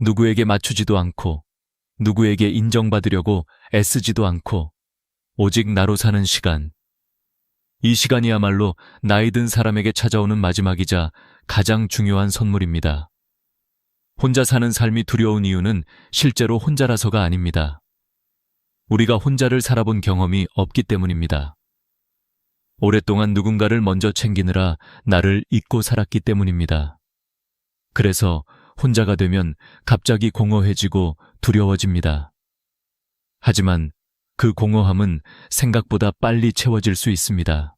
누구에게 맞추지도 않고 누구에게 인정받으려고 애쓰지도 않고 오직 나로 사는 시간. 이 시간이야말로 나이 든 사람에게 찾아오는 마지막이자 가장 중요한 선물입니다. 혼자 사는 삶이 두려운 이유는 실제로 혼자라서가 아닙니다. 우리가 혼자를 살아본 경험이 없기 때문입니다. 오랫동안 누군가를 먼저 챙기느라 나를 잊고 살았기 때문입니다. 그래서 혼자가 되면 갑자기 공허해지고 두려워집니다. 하지만 그 공허함은 생각보다 빨리 채워질 수 있습니다.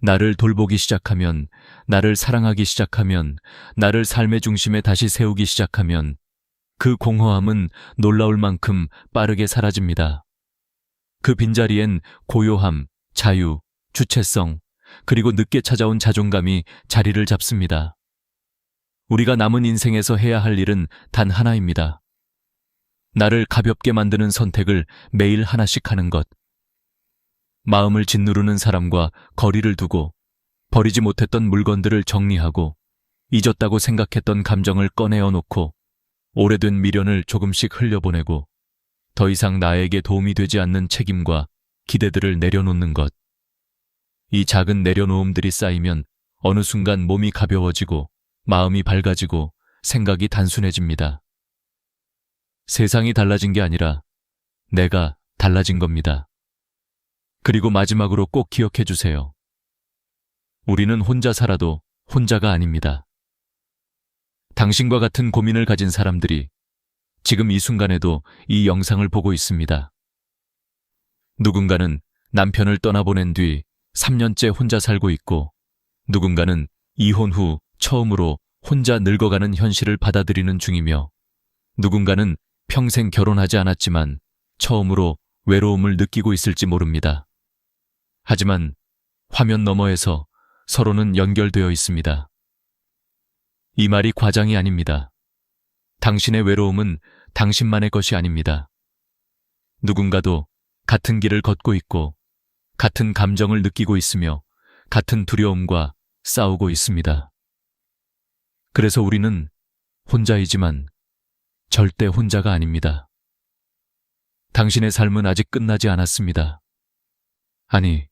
나를 돌보기 시작하면, 나를 사랑하기 시작하면, 나를 삶의 중심에 다시 세우기 시작하면 그 공허함은 놀라울 만큼 빠르게 사라집니다. 그 빈자리엔 고요함, 자유, 주체성, 그리고 늦게 찾아온 자존감이 자리를 잡습니다. 우리가 남은 인생에서 해야 할 일은 단 하나입니다. 나를 가볍게 만드는 선택을 매일 하나씩 하는 것. 마음을 짓누르는 사람과 거리를 두고, 버리지 못했던 물건들을 정리하고, 잊었다고 생각했던 감정을 꺼내어 놓고, 오래된 미련을 조금씩 흘려보내고, 더 이상 나에게 도움이 되지 않는 책임과 기대들을 내려놓는 것. 이 작은 내려놓음들이 쌓이면 어느 순간 몸이 가벼워지고, 마음이 밝아지고, 생각이 단순해집니다. 세상이 달라진 게 아니라 내가 달라진 겁니다. 그리고 마지막으로 꼭 기억해 주세요. 우리는 혼자 살아도 혼자가 아닙니다. 당신과 같은 고민을 가진 사람들이 지금 이 순간에도 이 영상을 보고 있습니다. 누군가는 남편을 떠나보낸 뒤 3년째 혼자 살고 있고, 누군가는 이혼 후 처음으로 혼자 늙어가는 현실을 받아들이는 중이며, 누군가는 평생 결혼하지 않았지만 처음으로 외로움을 느끼고 있을지 모릅니다. 하지만 화면 너머에서 서로는 연결되어 있습니다. 이 말이 과장이 아닙니다. 당신의 외로움은 당신만의 것이 아닙니다. 누군가도 같은 길을 걷고 있고, 같은 감정을 느끼고 있으며, 같은 두려움과 싸우고 있습니다. 그래서 우리는 혼자이지만 절대 혼자가 아닙니다. 당신의 삶은 아직 끝나지 않았습니다. 아니,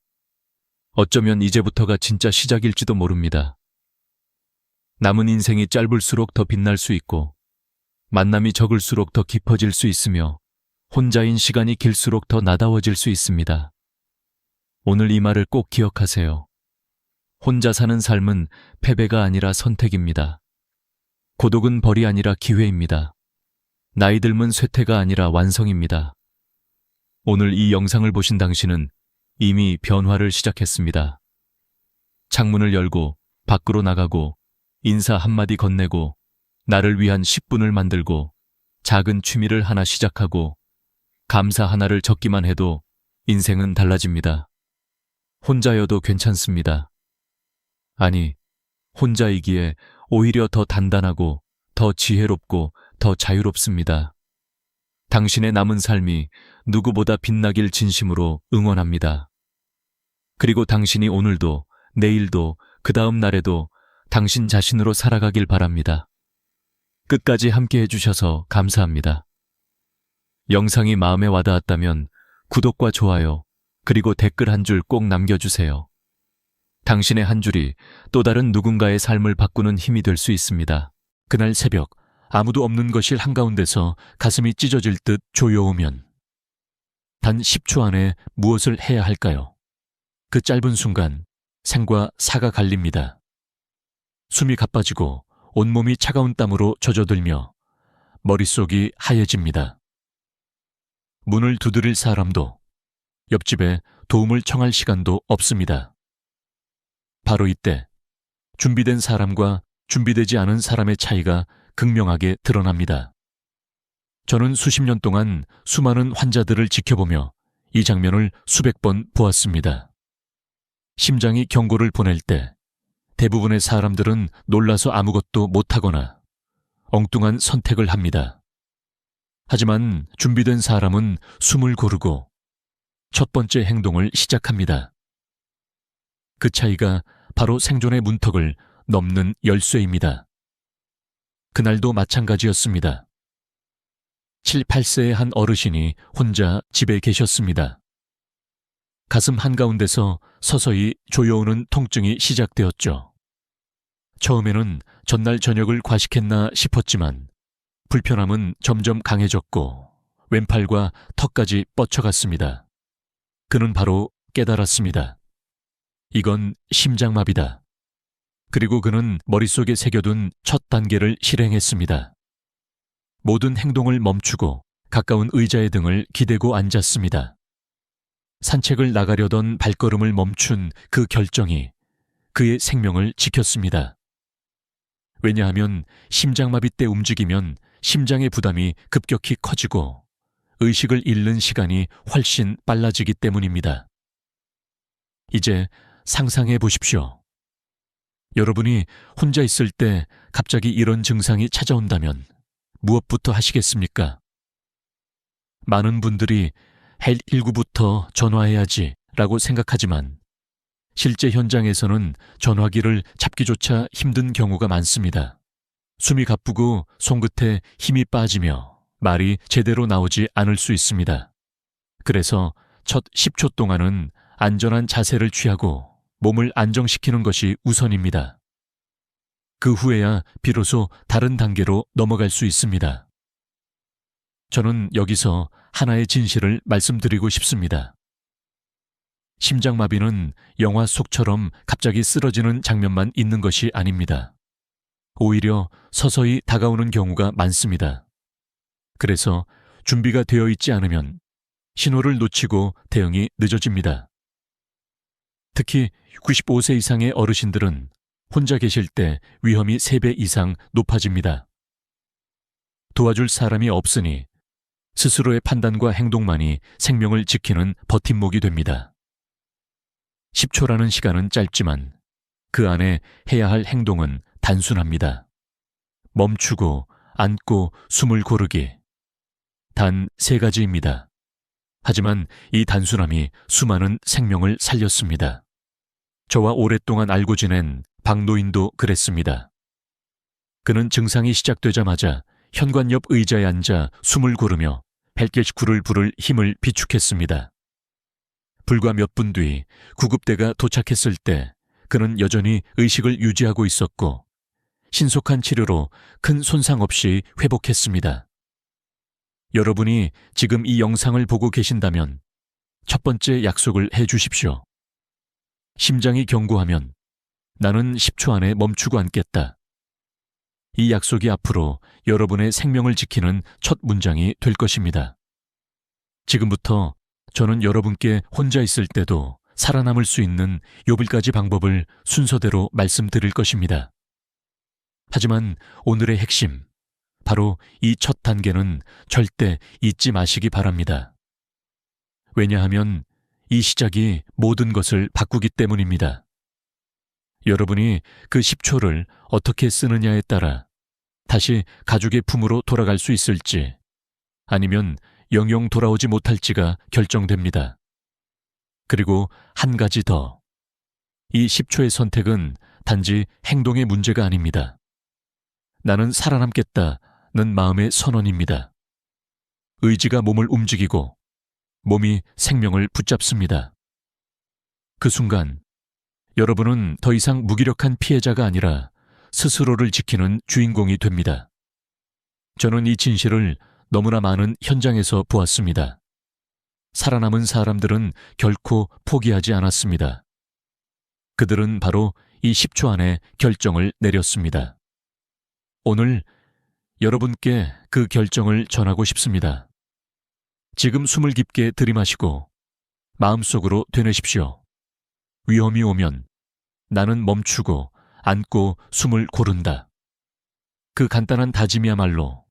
어쩌면 이제부터가 진짜 시작일지도 모릅니다. 남은 인생이 짧을수록 더 빛날 수 있고, 만남이 적을수록 더 깊어질 수 있으며, 혼자인 시간이 길수록 더 나다워질 수 있습니다. 오늘 이 말을 꼭 기억하세요. 혼자 사는 삶은 패배가 아니라 선택입니다. 고독은 벌이 아니라 기회입니다. 나이 들면 쇠퇴가 아니라 완성입니다. 오늘 이 영상을 보신 당신은 이미 변화를 시작했습니다. 창문을 열고 밖으로 나가고 인사 한마디 건네고 나를 위한 10분을 만들고 작은 취미를 하나 시작하고 감사 하나를 적기만 해도 인생은 달라집니다. 혼자여도 괜찮습니다. 아니, 혼자이기에 오히려 더 단단하고 더 지혜롭고 더 자유롭습니다. 당신의 남은 삶이 누구보다 빛나길 진심으로 응원합니다. 그리고 당신이 오늘도, 내일도, 그 다음 날에도 당신 자신으로 살아가길 바랍니다. 끝까지 함께 해주셔서 감사합니다. 영상이 마음에 와닿았다면 구독과 좋아요, 그리고 댓글 한 줄 꼭 남겨주세요. 당신의 한 줄이 또 다른 누군가의 삶을 바꾸는 힘이 될 수 있습니다. 그날 새벽, 아무도 없는 거실 한가운데서 가슴이 찢어질 듯 조여오면 단 10초 안에 무엇을 해야 할까요? 그 짧은 순간 생과 사가 갈립니다. 숨이 가빠지고 온몸이 차가운 땀으로 젖어들며 머릿속이 하얘집니다. 문을 두드릴 사람도, 옆집에 도움을 청할 시간도 없습니다. 바로 이때 준비된 사람과 준비되지 않은 사람의 차이가 극명하게 드러납니다. 저는 수십 년 동안 수많은 환자들을 지켜보며 이 장면을 수백 번 보았습니다. 심장이 경고를 보낼 때 대부분의 사람들은 놀라서 아무것도 못하거나 엉뚱한 선택을 합니다. 하지만 준비된 사람은 숨을 고르고 첫 번째 행동을 시작합니다. 그 차이가 바로 생존의 문턱을 넘는 열쇠입니다. 그날도 마찬가지였습니다. 7, 8세의 한 어르신이 혼자 집에 계셨습니다. 가슴 한가운데서 서서히 조여오는 통증이 시작되었죠. 처음에는 전날 저녁을 과식했나 싶었지만 불편함은 점점 강해졌고 왼팔과 턱까지 뻗쳐갔습니다. 그는 바로 깨달았습니다. 이건 심장마비다. 그리고 그는 머릿속에 새겨둔 첫 단계를 실행했습니다. 모든 행동을 멈추고 가까운 의자의 등을 기대고 앉았습니다. 산책을 나가려던 발걸음을 멈춘 그 결정이 그의 생명을 지켰습니다. 왜냐하면 심장마비 때 움직이면 심장의 부담이 급격히 커지고 의식을 잃는 시간이 훨씬 빨라지기 때문입니다. 이제 상상해 보십시오. 여러분이 혼자 있을 때 갑자기 이런 증상이 찾아온다면 무엇부터 하시겠습니까? 많은 분들이 119부터 전화해야지 라고 생각하지만 실제 현장에서는 전화기를 잡기조차 힘든 경우가 많습니다. 숨이 가쁘고 손끝에 힘이 빠지며 말이 제대로 나오지 않을 수 있습니다. 그래서 첫 10초 동안은 안전한 자세를 취하고 몸을 안정시키는 것이 우선입니다. 그 후에야 비로소 다른 단계로 넘어갈 수 있습니다. 저는 여기서 하나의 진실을 말씀드리고 싶습니다. 심장마비는 영화 속처럼 갑자기 쓰러지는 장면만 있는 것이 아닙니다. 오히려 서서히 다가오는 경우가 많습니다. 그래서 준비가 되어 있지 않으면 신호를 놓치고 대응이 늦어집니다. 특히 95세 이상의 어르신들은 혼자 계실 때 위험이 3배 이상 높아집니다. 도와줄 사람이 없으니 스스로의 판단과 행동만이 생명을 지키는 버팀목이 됩니다. 10초라는 시간은 짧지만 그 안에 해야 할 행동은 단순합니다. 멈추고 앉고 숨을 고르기. 단 3가지입니다. 하지만 이 단순함이 수많은 생명을 살렸습니다. 저와 오랫동안 알고 지낸 박노인도 그랬습니다. 그는 증상이 시작되자마자 현관 옆 의자에 앉아 숨을 고르며 벨게시쿨을 부를 힘을 비축했습니다. 불과 몇 분 뒤 구급대가 도착했을 때 그는 여전히 의식을 유지하고 있었고 신속한 치료로 큰 손상 없이 회복했습니다. 여러분이 지금 이 영상을 보고 계신다면 첫 번째 약속을 해 주십시오. 심장이 경고하면 나는 10초 안에 멈추고 앉겠다. 이 약속이 앞으로 여러분의 생명을 지키는 첫 문장이 될 것입니다. 지금부터 저는 여러분께 혼자 있을 때도 살아남을 수 있는 8가지 방법을 순서대로 말씀드릴 것입니다. 하지만 오늘의 핵심, 바로 이 첫 단계는 절대 잊지 마시기 바랍니다. 왜냐하면 이 시작이 모든 것을 바꾸기 때문입니다. 여러분이 그 10초를 어떻게 쓰느냐에 따라 다시 가족의 품으로 돌아갈 수 있을지 아니면 영영 돌아오지 못할지가 결정됩니다. 그리고 한 가지 더. 이 10초의 선택은 단지 행동의 문제가 아닙니다. 나는 살아남겠다는 마음의 선언입니다. 의지가 몸을 움직이고 몸이 생명을 붙잡습니다. 그 순간 여러분은 더 이상 무기력한 피해자가 아니라 스스로를 지키는 주인공이 됩니다. 저는 이 진실을 너무나 많은 현장에서 보았습니다. 살아남은 사람들은 결코 포기하지 않았습니다. 그들은 바로 이 10초 안에 결정을 내렸습니다. 오늘 여러분께 그 결정을 전하고 싶습니다. 지금 숨을 깊게 들이마시고 마음속으로 되뇌십시오. 위험이 오면 나는 멈추고 앉고 숨을 고른다. 그 간단한 다짐이야말로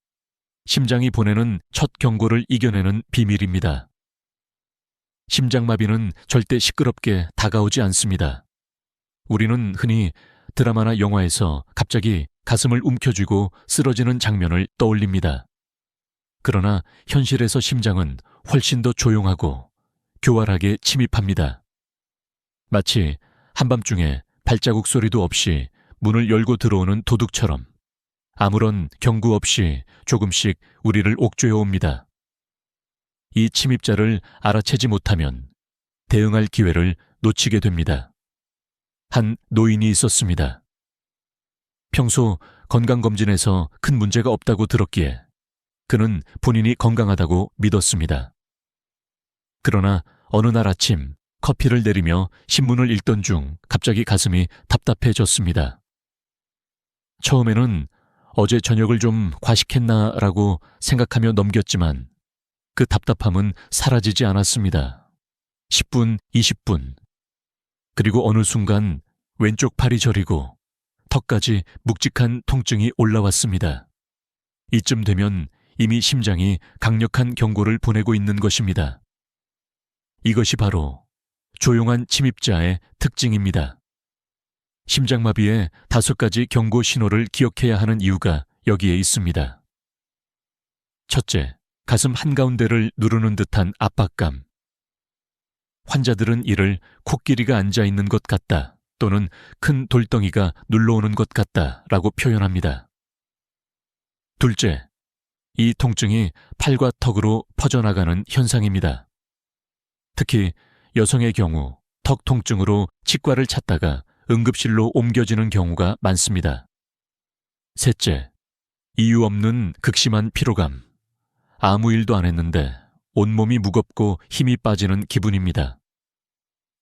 심장이 보내는 첫 경고를 이겨내는 비밀입니다. 심장마비는 절대 시끄럽게 다가오지 않습니다. 우리는 흔히 드라마나 영화에서 갑자기 가슴을 움켜쥐고 쓰러지는 장면을 떠올립니다. 그러나 현실에서 심장은 훨씬 더 조용하고 교활하게 침입합니다. 마치 한밤중에 발자국 소리도 없이 문을 열고 들어오는 도둑처럼 아무런 경고 없이 조금씩 우리를 옥죄어 옵니다. 이 침입자를 알아채지 못하면 대응할 기회를 놓치게 됩니다. 한 노인이 있었습니다. 평소 건강검진에서 큰 문제가 없다고 들었기에 그는 본인이 건강하다고 믿었습니다. 그러나 어느 날 아침 커피를 내리며 신문을 읽던 중 갑자기 가슴이 답답해졌습니다. 처음에는 어제 저녁을 좀 과식했나라고 생각하며 넘겼지만 그 답답함은 사라지지 않았습니다. 10분, 20분. 그리고 어느 순간 왼쪽 팔이 저리고 턱까지 묵직한 통증이 올라왔습니다. 이쯤 되면 이미 심장이 강력한 경고를 보내고 있는 것입니다. 이것이 바로 조용한 침입자의 특징입니다. 심장마비의 5가지 경고 신호를 기억해야 하는 이유가 여기에 있습니다. 첫째, 가슴 한가운데를 누르는 듯한 압박감. 환자들은 이를 코끼리가 앉아있는 것 같다 또는 큰 돌덩이가 눌러오는 것 같다 라고 표현합니다. 둘째, 이 통증이 팔과 턱으로 퍼져나가는 현상입니다. 특히 여성의 경우 턱 통증으로 치과를 찾다가 응급실로 옮겨지는 경우가 많습니다. 셋째, 이유 없는 극심한 피로감. 아무 일도 안 했는데 온몸이 무겁고 힘이 빠지는 기분입니다.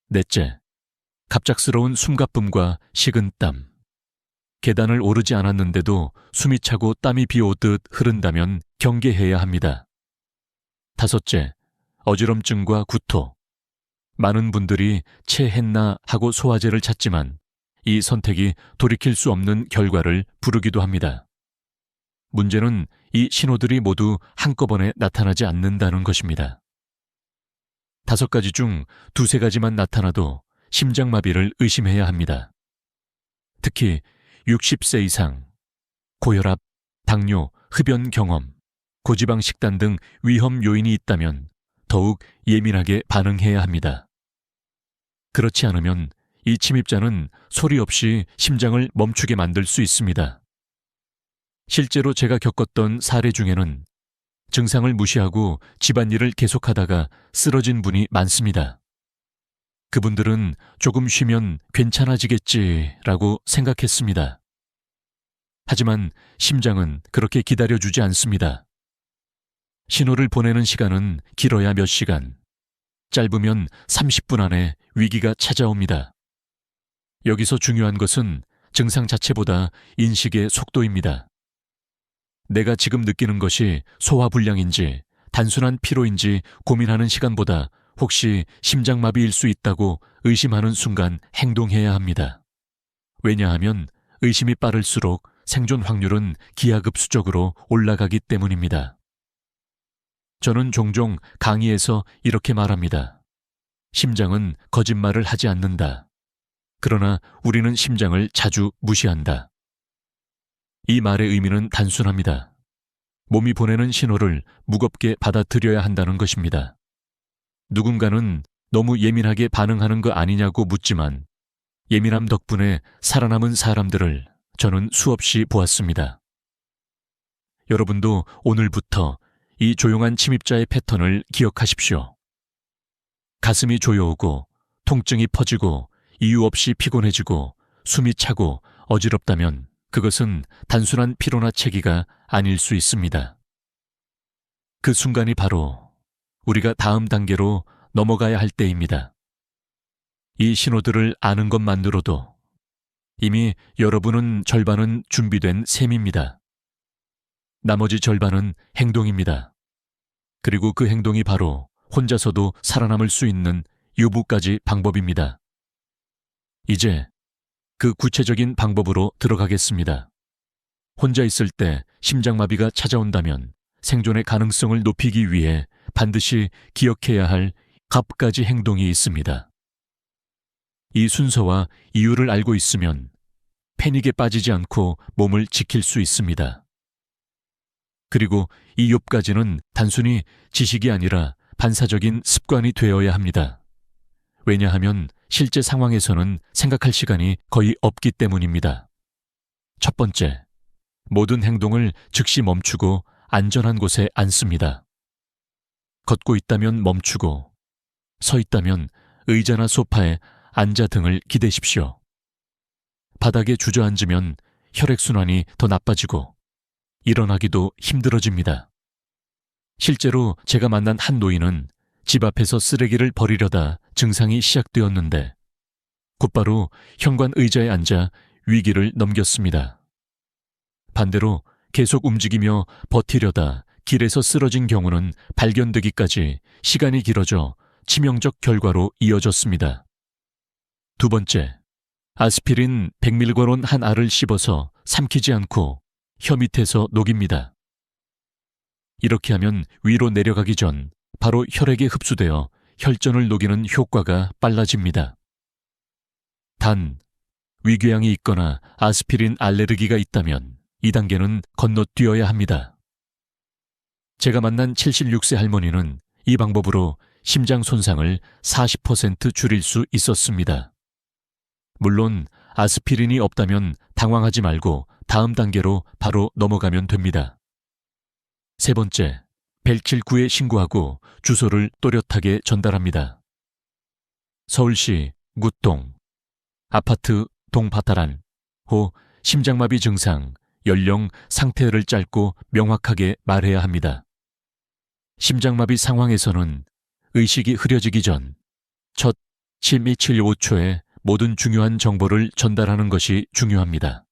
넷째, 갑작스러운 숨가쁨과 식은땀. 계단을 오르지 않았는데도 숨이 차고 땀이 비오듯 흐른다면 경계해야 합니다. 다섯째, 어지럼증과 구토. 많은 분들이 체했나 하고 소화제를 찾지만 이 선택이 돌이킬 수 없는 결과를 부르기도 합니다. 문제는 이 신호들이 모두 한꺼번에 나타나지 않는다는 것입니다. 5가지 중 2-3가지만 나타나도 심장마비를 의심해야 합니다. 특히 60세 이상, 고혈압, 당뇨, 흡연 경험, 고지방 식단 등 위험 요인이 있다면 더욱 예민하게 반응해야 합니다. 그렇지 않으면 이 침입자는 소리 없이 심장을 멈추게 만들 수 있습니다. 실제로 제가 겪었던 사례 중에는 증상을 무시하고 집안일을 계속하다가 쓰러진 분이 많습니다. 그분들은 조금 쉬면 괜찮아지겠지라고 생각했습니다. 하지만 심장은 그렇게 기다려주지 않습니다. 신호를 보내는 시간은 길어야 몇 시간, 짧으면 30분 안에 위기가 찾아옵니다. 여기서 중요한 것은 증상 자체보다 인식의 속도입니다. 내가 지금 느끼는 것이 소화불량인지 단순한 피로인지 고민하는 시간보다 혹시 심장마비일 수 있다고 의심하는 순간 행동해야 합니다. 왜냐하면 의심이 빠를수록 생존 확률은 기하급수적으로 올라가기 때문입니다. 저는 종종 강의에서 이렇게 말합니다. 심장은 거짓말을 하지 않는다. 그러나 우리는 심장을 자주 무시한다. 이 말의 의미는 단순합니다. 몸이 보내는 신호를 무겁게 받아들여야 한다는 것입니다. 누군가는 너무 예민하게 반응하는 거 아니냐고 묻지만 예민함 덕분에 살아남은 사람들을 저는 수없이 보았습니다. 여러분도 오늘부터 이 조용한 침입자의 패턴을 기억하십시오. 가슴이 조여오고 통증이 퍼지고 이유 없이 피곤해지고 숨이 차고 어지럽다면 그것은 단순한 피로나 체기가 아닐 수 있습니다. 그 순간이 바로 우리가 다음 단계로 넘어가야 할 때입니다. 이 신호들을 아는 것만으로도 이미 여러분은 절반은 준비된 셈입니다. 나머지 절반은 행동입니다. 그리고 그 행동이 바로 혼자서도 살아남을 수 있는 유부까지 방법입니다. 이제 그 구체적인 방법으로 들어가겠습니다. 혼자 있을 때 심장마비가 찾아온다면 생존의 가능성을 높이기 위해 반드시 기억해야 할 9가지 행동이 있습니다. 이 순서와 이유를 알고 있으면 패닉에 빠지지 않고 몸을 지킬 수 있습니다. 그리고 이 9가지는 단순히 지식이 아니라 반사적인 습관이 되어야 합니다. 왜냐하면 실제 상황에서는 생각할 시간이 거의 없기 때문입니다. 첫 번째, 모든 행동을 즉시 멈추고 안전한 곳에 앉습니다. 걷고 있다면 멈추고, 서 있다면 의자나 소파에 앉아 등을 기대십시오. 바닥에 주저앉으면 혈액순환이 더 나빠지고 일어나기도 힘들어집니다. 실제로 제가 만난 한 노인은 집 앞에서 쓰레기를 버리려다 증상이 시작되었는데 곧바로 현관 의자에 앉아 위기를 넘겼습니다. 반대로 계속 움직이며 버티려다 길에서 쓰러진 경우는 발견되기까지 시간이 길어져 치명적 결과로 이어졌습니다. 두 번째, 아스피린 100mg론 한 알을 씹어서 삼키지 않고 혀 밑에서 녹입니다. 이렇게 하면 위로 내려가기 전 바로 혈액에 흡수되어 혈전을 녹이는 효과가 빨라집니다. 단, 위궤양이 있거나 아스피린 알레르기가 있다면 이 단계는 건너뛰어야 합니다. 제가 만난 76세 할머니는 이 방법으로 심장 손상을 40% 줄일 수 있었습니다. 물론 아스피린이 없다면 당황하지 말고 다음 단계로 바로 넘어가면 됩니다. 세 번째, 179에 신고하고 주소를 또렷하게 전달합니다. 서울시 굿동, 아파트 동파타란, 호 심장마비 증상, 연령, 상태를 짧고 명확하게 말해야 합니다. 심장마비 상황에서는 의식이 흐려지기 전 첫 1275초에 모든 중요한 정보를 전달하는 것이 중요합니다.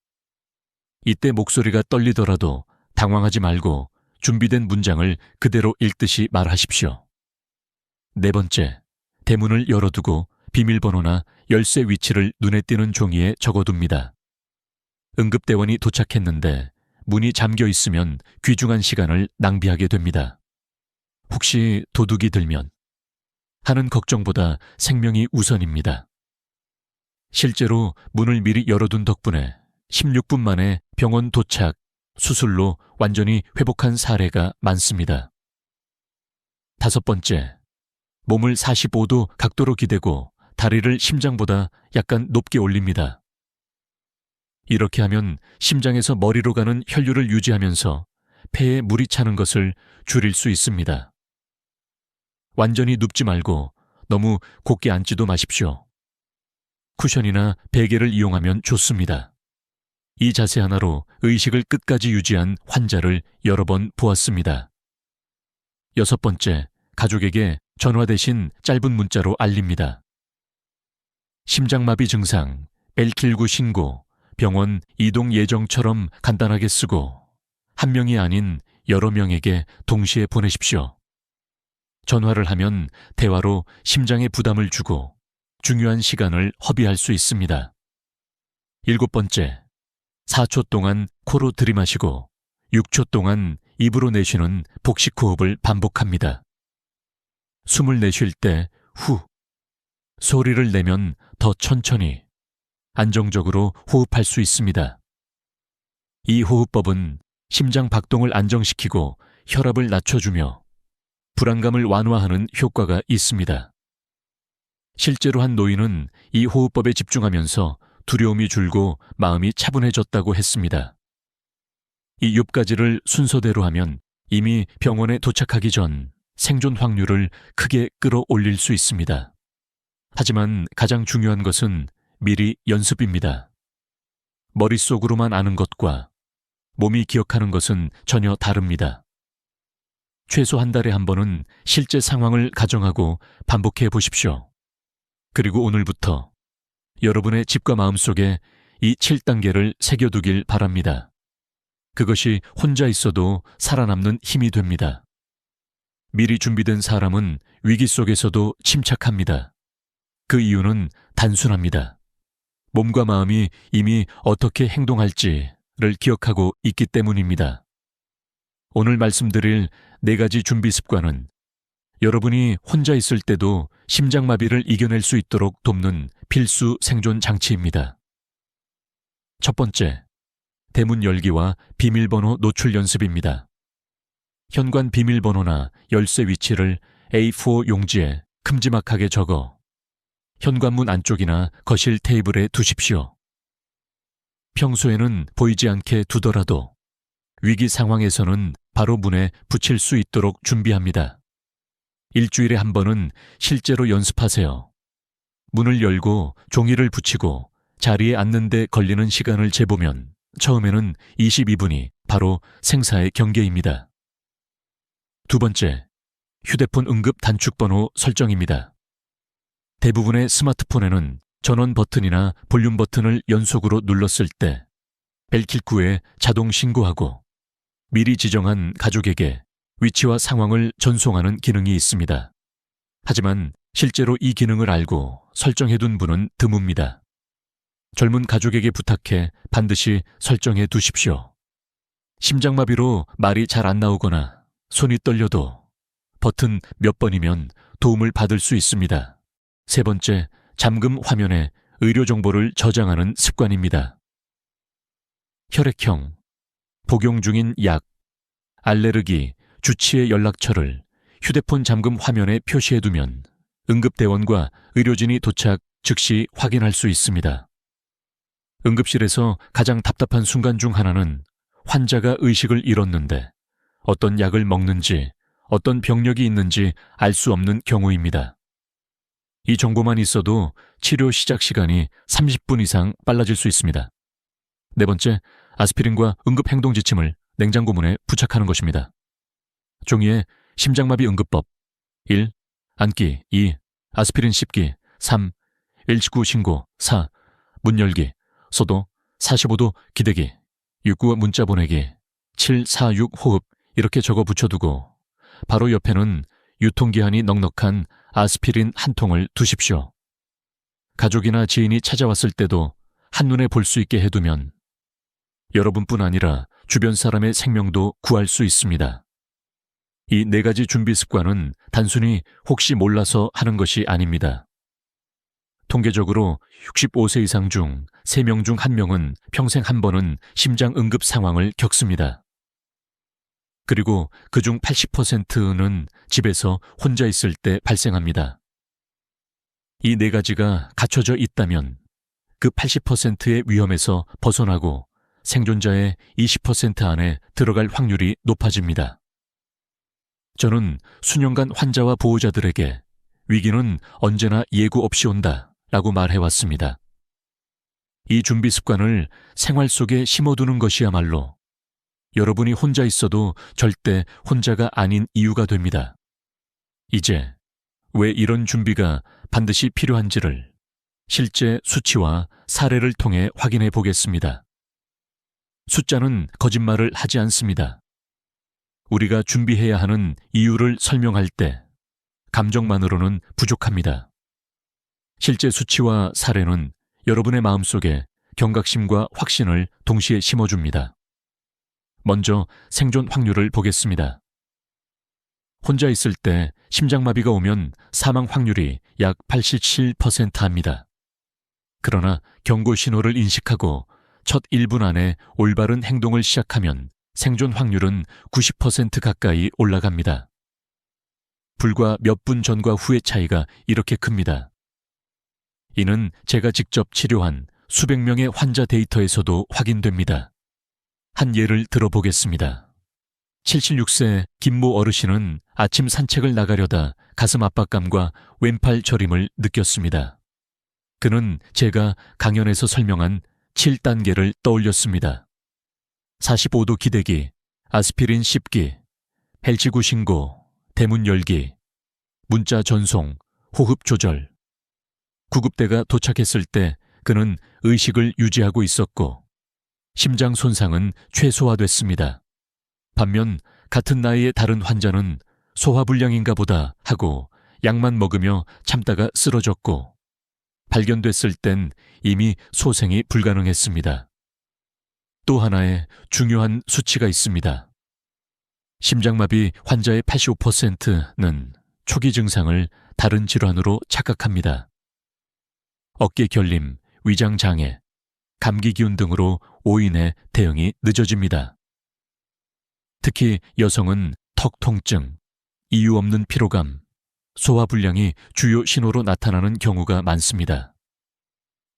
이때 목소리가 떨리더라도 당황하지 말고 준비된 문장을 그대로 읽듯이 말하십시오. 네 번째, 대문을 열어두고 비밀번호나 열쇠 위치를 눈에 띄는 종이에 적어둡니다. 응급대원이 도착했는데 문이 잠겨 있으면 귀중한 시간을 낭비하게 됩니다. 혹시 도둑이 들면 하는 걱정보다 생명이 우선입니다. 실제로 문을 미리 열어둔 덕분에 16분 만에 병원 도착, 수술로 완전히 회복한 사례가 많습니다. 다섯 번째, 몸을 45도 각도로 기대고 다리를 심장보다 약간 높게 올립니다. 이렇게 하면 심장에서 머리로 가는 혈류를 유지하면서 폐에 물이 차는 것을 줄일 수 있습니다. 완전히 눕지 말고 너무 곧게 앉지도 마십시오. 쿠션이나 베개를 이용하면 좋습니다. 이 자세 하나로 의식을 끝까지 유지한 환자를 여러 번 보았습니다. 여섯 번째, 가족에게 전화 대신 짧은 문자로 알립니다. 심장마비 증상, 119 신고, 병원 이동 예정처럼 간단하게 쓰고 한 명이 아닌 여러 명에게 동시에 보내십시오. 전화를 하면 대화로 심장에 부담을 주고 중요한 시간을 허비할 수 있습니다. 일곱 번째, 4초 동안 코로 들이마시고 6초 동안 입으로 내쉬는 복식 호흡을 반복합니다. 숨을 내쉴 때 후, 소리를 내면 더 천천히, 안정적으로 호흡할 수 있습니다. 이 호흡법은 심장 박동을 안정시키고 혈압을 낮춰주며 불안감을 완화하는 효과가 있습니다. 실제로 한 노인은 이 호흡법에 집중하면서 두려움이 줄고 마음이 차분해졌다고 했습니다. 이 6가지를 순서대로 하면 이미 병원에 도착하기 전 생존 확률을 크게 끌어올릴 수 있습니다. 하지만 가장 중요한 것은 미리 연습입니다. 머릿속으로만 아는 것과 몸이 기억하는 것은 전혀 다릅니다. 최소 한 달에 한 번은 실제 상황을 가정하고 반복해 보십시오. 그리고 오늘부터 여러분의 집과 마음속에 이 7단계를 새겨두길 바랍니다. 그것이 혼자 있어도 살아남는 힘이 됩니다. 미리 준비된 사람은 위기 속에서도 침착합니다. 그 이유는 단순합니다. 몸과 마음이 이미 어떻게 행동할지를 기억하고 있기 때문입니다. 오늘 말씀드릴 4가지 준비 습관은 여러분이 혼자 있을 때도 심장마비를 이겨낼 수 있도록 돕는 필수 생존 장치입니다. 첫 번째, 대문 열기와 비밀번호 노출 연습입니다. 현관 비밀번호나 열쇠 위치를 A4 용지에 큼지막하게 적어 현관문 안쪽이나 거실 테이블에 두십시오. 평소에는 보이지 않게 두더라도 위기 상황에서는 바로 문에 붙일 수 있도록 준비합니다. 일주일에 한 번은 실제로 연습하세요. 문을 열고 종이를 붙이고 자리에 앉는 데 걸리는 시간을 재보면 처음에는 22분이 바로 생사의 경계입니다. 두 번째, 휴대폰 응급 단축번호 설정입니다. 대부분의 스마트폰에는 전원 버튼이나 볼륨 버튼을 연속으로 눌렀을 때 벨킬구에 자동 신고하고 미리 지정한 가족에게 위치와 상황을 전송하는 기능이 있습니다. 하지만 실제로 이 기능을 알고 설정해둔 분은 드뭅니다. 젊은 가족에게 부탁해 반드시 설정해 두십시오. 심장마비로 말이 잘 안 나오거나 손이 떨려도 버튼 몇 번이면 도움을 받을 수 있습니다. 세 번째, 잠금 화면에 의료 정보를 저장하는 습관입니다. 혈액형, 복용 중인 약, 알레르기, 주치의 연락처를 휴대폰 잠금 화면에 표시해두면 응급대원과 의료진이 도착 즉시 확인할 수 있습니다. 응급실에서 가장 답답한 순간 중 하나는 환자가 의식을 잃었는데 어떤 약을 먹는지, 어떤 병력이 있는지 알 수 없는 경우입니다. 이 정보만 있어도 치료 시작 시간이 30분 이상 빨라질 수 있습니다. 네 번째, 아스피린과 응급행동지침을 냉장고 문에 부착하는 것입니다. 종이에 심장마비 응급법 1. 앉기 2. 아스피린 씹기 3. 119 신고 4. 문 열기 소도 45도 기대기 69 문자 보내기 746 호흡 이렇게 적어 붙여두고 바로 옆에는 유통기한이 넉넉한 아스피린 한 통을 두십시오. 가족이나 지인이 찾아왔을 때도 한눈에 볼 수 있게 해두면 여러분뿐 아니라 주변 사람의 생명도 구할 수 있습니다. 이 네 가지 준비 습관은 단순히 혹시 몰라서 하는 것이 아닙니다. 통계적으로 65세 이상 중 3명 중 1명은 평생 한 번은 심장 응급 상황을 겪습니다. 그리고 그중 80%는 집에서 혼자 있을 때 발생합니다. 이 네 가지가 갖춰져 있다면 그 80%의 위험에서 벗어나고 생존자의 20% 안에 들어갈 확률이 높아집니다. 저는 수년간 환자와 보호자들에게 위기는 언제나 예고 없이 온다 라고 말해왔습니다. 이 준비 습관을 생활 속에 심어두는 것이야말로 여러분이 혼자 있어도 절대 혼자가 아닌 이유가 됩니다. 이제 왜 이런 준비가 반드시 필요한지를 실제 수치와 사례를 통해 확인해 보겠습니다. 숫자는 거짓말을 하지 않습니다. 우리가 준비해야 하는 이유를 설명할 때 감정만으로는 부족합니다. 실제 수치와 사례는 여러분의 마음속에 경각심과 확신을 동시에 심어줍니다. 먼저 생존 확률을 보겠습니다. 혼자 있을 때 심장마비가 오면 사망 확률이 약 87%입니다. 그러나 경고 신호를 인식하고 첫 1분 안에 올바른 행동을 시작하면 생존 확률은 90% 가까이 올라갑니다. 불과 몇 분 전과 후의 차이가 이렇게 큽니다. 이는 제가 직접 치료한 수백 명의 환자 데이터에서도 확인됩니다. 한 예를 들어보겠습니다. 76세 김모 어르신은 아침 산책을 나가려다 가슴 압박감과 왼팔 저림을 느꼈습니다. 그는 제가 강연에서 설명한 7단계를 떠올렸습니다. 45도 기대기, 아스피린 씹기, 벨치구 신고, 대문 열기, 문자 전송, 호흡 조절. 구급대가 도착했을 때 그는 의식을 유지하고 있었고 심장 손상은 최소화됐습니다. 반면 같은 나이의 다른 환자는 소화불량인가 보다 하고 약만 먹으며 참다가 쓰러졌고 발견됐을 땐 이미 소생이 불가능했습니다. 또 하나의 중요한 수치가 있습니다. 심장마비 환자의 85%는 초기 증상을 다른 질환으로 착각합니다. 어깨 결림, 위장 장애, 감기 기운 등으로 오인해 대응이 늦어집니다. 특히 여성은 턱 통증, 이유 없는 피로감, 소화불량이 주요 신호로 나타나는 경우가 많습니다.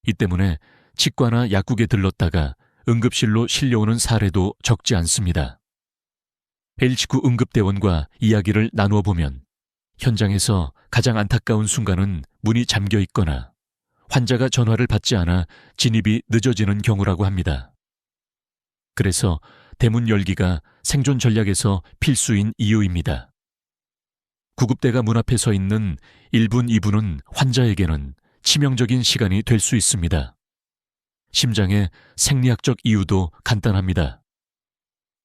이 때문에 치과나 약국에 들렀다가 응급실로 실려오는 사례도 적지 않습니다. L19 응급대원과 이야기를 나누어 보면 현장에서 가장 안타까운 순간은 문이 잠겨 있거나 환자가 전화를 받지 않아 진입이 늦어지는 경우라고 합니다. 그래서 대문 열기가 생존 전략에서 필수인 이유입니다. 구급대가 문 앞에 서 있는 1분, 2분은 환자에게는 치명적인 시간이 될 수 있습니다. 심장의 생리학적 이유도 간단합니다.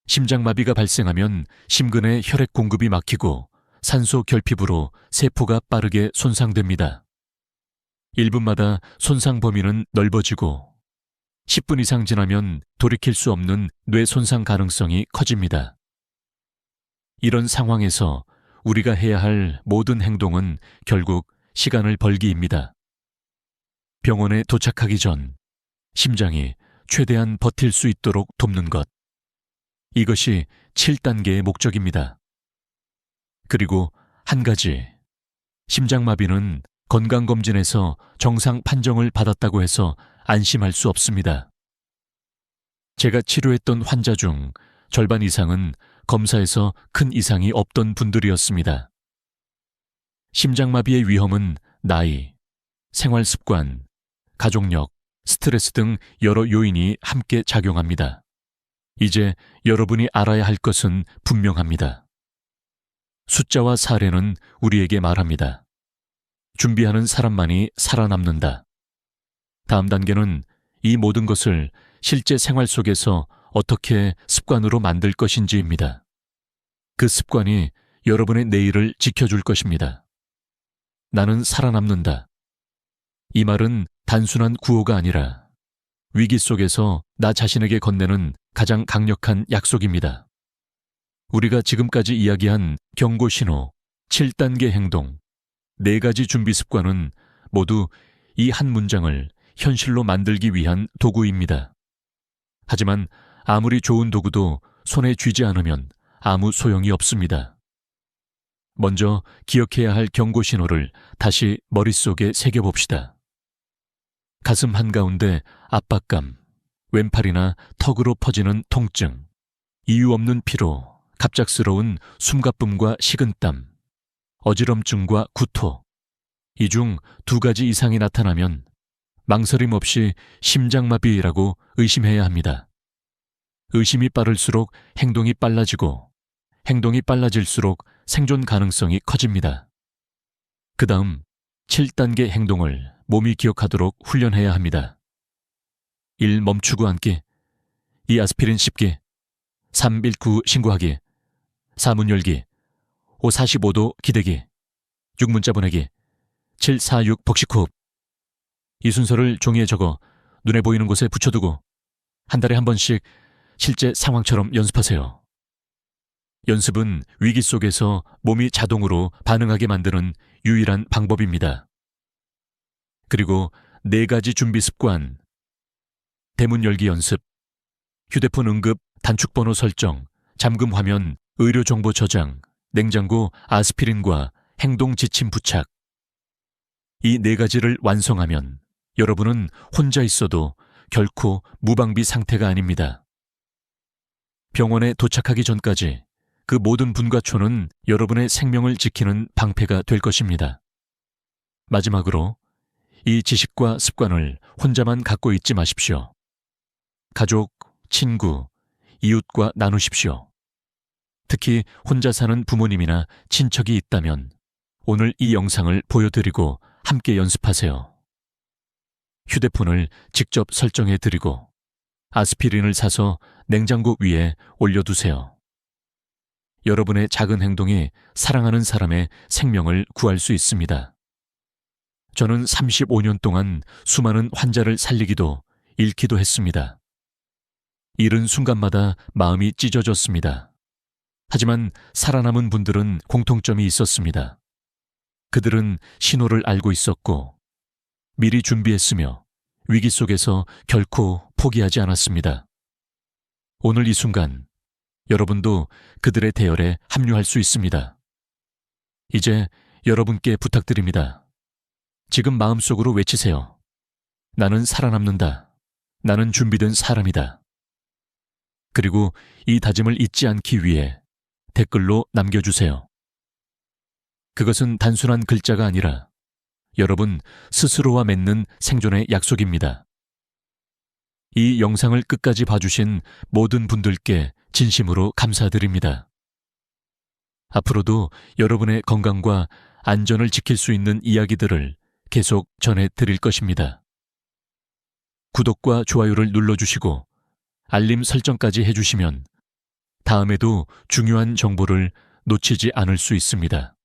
심장마비가 발생하면 심근의 혈액 공급이 막히고 산소 결핍으로 세포가 빠르게 손상됩니다. 1분마다 손상 범위는 넓어지고 10분 이상 지나면 돌이킬 수 없는 뇌 손상 가능성이 커집니다. 이런 상황에서 우리가 해야 할 모든 행동은 결국 시간을 벌기입니다. 병원에 도착하기 전 심장이 최대한 버틸 수 있도록 돕는 것. 이것이 7단계의 목적입니다. 그리고 한 가지, 심장마비는 건강검진에서 정상 판정을 받았다고 해서 안심할 수 없습니다. 제가 치료했던 환자 중 절반 이상은 검사에서 큰 이상이 없던 분들이었습니다. 심장마비의 위험은 나이, 생활습관, 가족력, 스트레스 등 여러 요인이 함께 작용합니다. 이제 여러분이 알아야 할 것은 분명합니다. 숫자와 사례는 우리에게 말합니다. 준비하는 사람만이 살아남는다. 다음 단계는 이 모든 것을 실제 생활 속에서 어떻게 습관으로 만들 것인지입니다. 그 습관이 여러분의 내일을 지켜줄 것입니다. 나는 살아남는다. 이 말은 단순한 구호가 아니라 위기 속에서 나 자신에게 건네는 가장 강력한 약속입니다. 우리가 지금까지 이야기한 경고 신호, 7단계 행동, 4가지 준비 습관은 모두 이 한 문장을 현실로 만들기 위한 도구입니다. 하지만 아무리 좋은 도구도 손에 쥐지 않으면 아무 소용이 없습니다. 먼저 기억해야 할 경고 신호를 다시 머릿속에 새겨봅시다. 가슴 한가운데 압박감, 왼팔이나 턱으로 퍼지는 통증, 이유 없는 피로, 갑작스러운 숨가쁨과 식은땀, 어지럼증과 구토. 이 중 2가지 이상이 나타나면 망설임 없이 심장마비라고 의심해야 합니다. 의심이 빠를수록 행동이 빨라지고 행동이 빨라질수록 생존 가능성이 커집니다. 그 다음 7단계 행동을 몸이 기억하도록 훈련해야 합니다. 1. 멈추고 앉기. 2. 아스피린 씹기. 3. 119 신고하기. 4. 문 열기. 5. 45도 기대기. 6. 문자 보내기. 7. 4. 6 복식 호흡. 이 순서를 종이에 적어 눈에 보이는 곳에 붙여두고 한 달에 한 번씩 실제 상황처럼 연습하세요. 연습은 위기 속에서 몸이 자동으로 반응하게 만드는 유일한 방법입니다. 그리고 4가지 준비 습관. 대문 열기 연습, 휴대폰 응급 단축번호 설정, 잠금 화면, 의료 정보 저장, 냉장고 아스피린과 행동 지침 부착. 이 4가지를 완성하면 여러분은 혼자 있어도 결코 무방비 상태가 아닙니다. 병원에 도착하기 전까지 그 모든 분과초는 여러분의 생명을 지키는 방패가 될 것입니다. 마지막으로 이 지식과 습관을 혼자만 갖고 있지 마십시오. 가족, 친구, 이웃과 나누십시오. 특히 혼자 사는 부모님이나 친척이 있다면 오늘 이 영상을 보여드리고 함께 연습하세요. 휴대폰을 직접 설정해 드리고 아스피린을 사서 냉장고 위에 올려두세요. 여러분의 작은 행동이 사랑하는 사람의 생명을 구할 수 있습니다. 저는 35년 동안 수많은 환자를 살리기도 잃기도 했습니다. 잃은 순간마다 마음이 찢어졌습니다. 하지만 살아남은 분들은 공통점이 있었습니다. 그들은 신호를 알고 있었고 미리 준비했으며 위기 속에서 결코 포기하지 않았습니다. 오늘 이 순간 여러분도 그들의 대열에 합류할 수 있습니다. 이제 여러분께 부탁드립니다. 지금 마음속으로 외치세요. 나는 살아남는다. 나는 준비된 사람이다. 그리고 이 다짐을 잊지 않기 위해 댓글로 남겨주세요. 그것은 단순한 글자가 아니라 여러분 스스로와 맺는 생존의 약속입니다. 이 영상을 끝까지 봐주신 모든 분들께 진심으로 감사드립니다. 앞으로도 여러분의 건강과 안전을 지킬 수 있는 이야기들을 계속 전해드릴 것입니다. 구독과 좋아요를 눌러주시고 알림 설정까지 해주시면 다음에도 중요한 정보를 놓치지 않을 수 있습니다.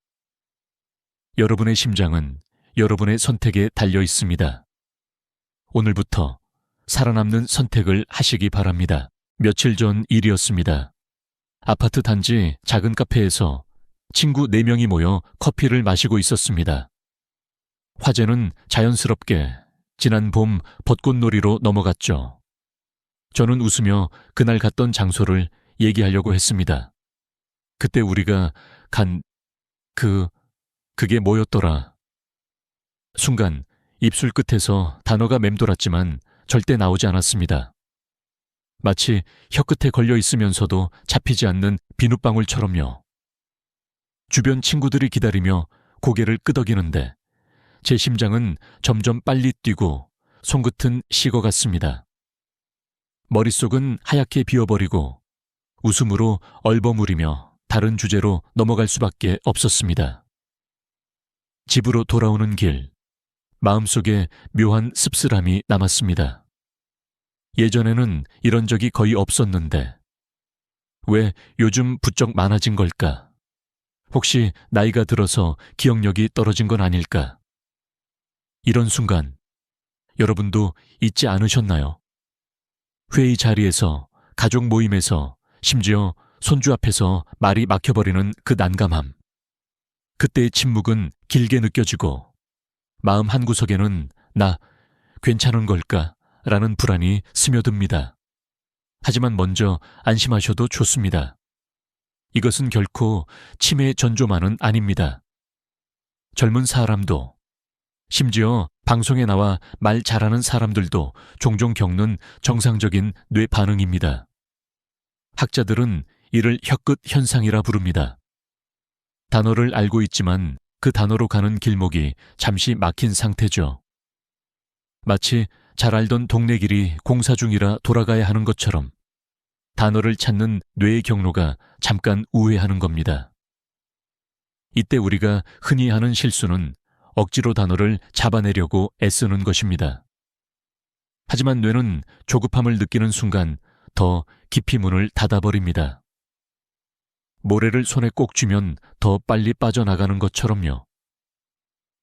여러분의 심장은 여러분의 선택에 달려 있습니다. 오늘부터 살아남는 선택을 하시기 바랍니다. 며칠 전 일이었습니다. 아파트 단지 작은 카페에서 친구 4명이 모여 커피를 마시고 있었습니다. 화제는 자연스럽게 지난 봄 벚꽃놀이로 넘어갔죠. 저는 웃으며 그날 갔던 장소를 얘기하려고 했습니다. 그때 우리가 간 그게 뭐였더라. 순간 입술 끝에서 단어가 맴돌았지만 절대 나오지 않았습니다. 마치 혀끝에 걸려 있으면서도 잡히지 않는 비눗방울처럼요. 주변 친구들이 기다리며 고개를 끄덕이는데 제 심장은 점점 빨리 뛰고 손끝은 식어갔습니다. 머릿속은 하얗게 비어버리고 웃음으로 얼버무리며 다른 주제로 넘어갈 수밖에 없었습니다. 집으로 돌아오는 길, 마음속에 묘한 씁쓸함이 남았습니다. 예전에는 이런 적이 거의 없었는데 왜 요즘 부쩍 많아진 걸까? 혹시 나이가 들어서 기억력이 떨어진 건 아닐까? 이런 순간 여러분도 잊지 않으셨나요? 회의 자리에서, 가족 모임에서, 심지어 손주 앞에서 말이 막혀버리는 그 난감함. 그때의 침묵은 길게 느껴지고 마음 한구석에는 나 괜찮은 걸까? 라는 불안이 스며듭니다. 하지만 먼저 안심하셔도 좋습니다. 이것은 결코 치매의 전조만은 아닙니다. 젊은 사람도, 심지어 방송에 나와 말 잘하는 사람들도 종종 겪는 정상적인 뇌 반응입니다. 학자들은 이를 혀끝 현상이라 부릅니다. 단어를 알고 있지만 그 단어로 가는 길목이 잠시 막힌 상태죠. 마치 잘 알던 동네 길이 공사 중이라 돌아가야 하는 것처럼 단어를 찾는 뇌의 경로가 잠깐 우회하는 겁니다. 이때 우리가 흔히 하는 실수는 억지로 단어를 잡아내려고 애쓰는 것입니다. 하지만 뇌는 조급함을 느끼는 순간 더 깊이 문을 닫아버립니다. 모래를 손에 꼭 쥐면 더 빨리 빠져나가는 것처럼요.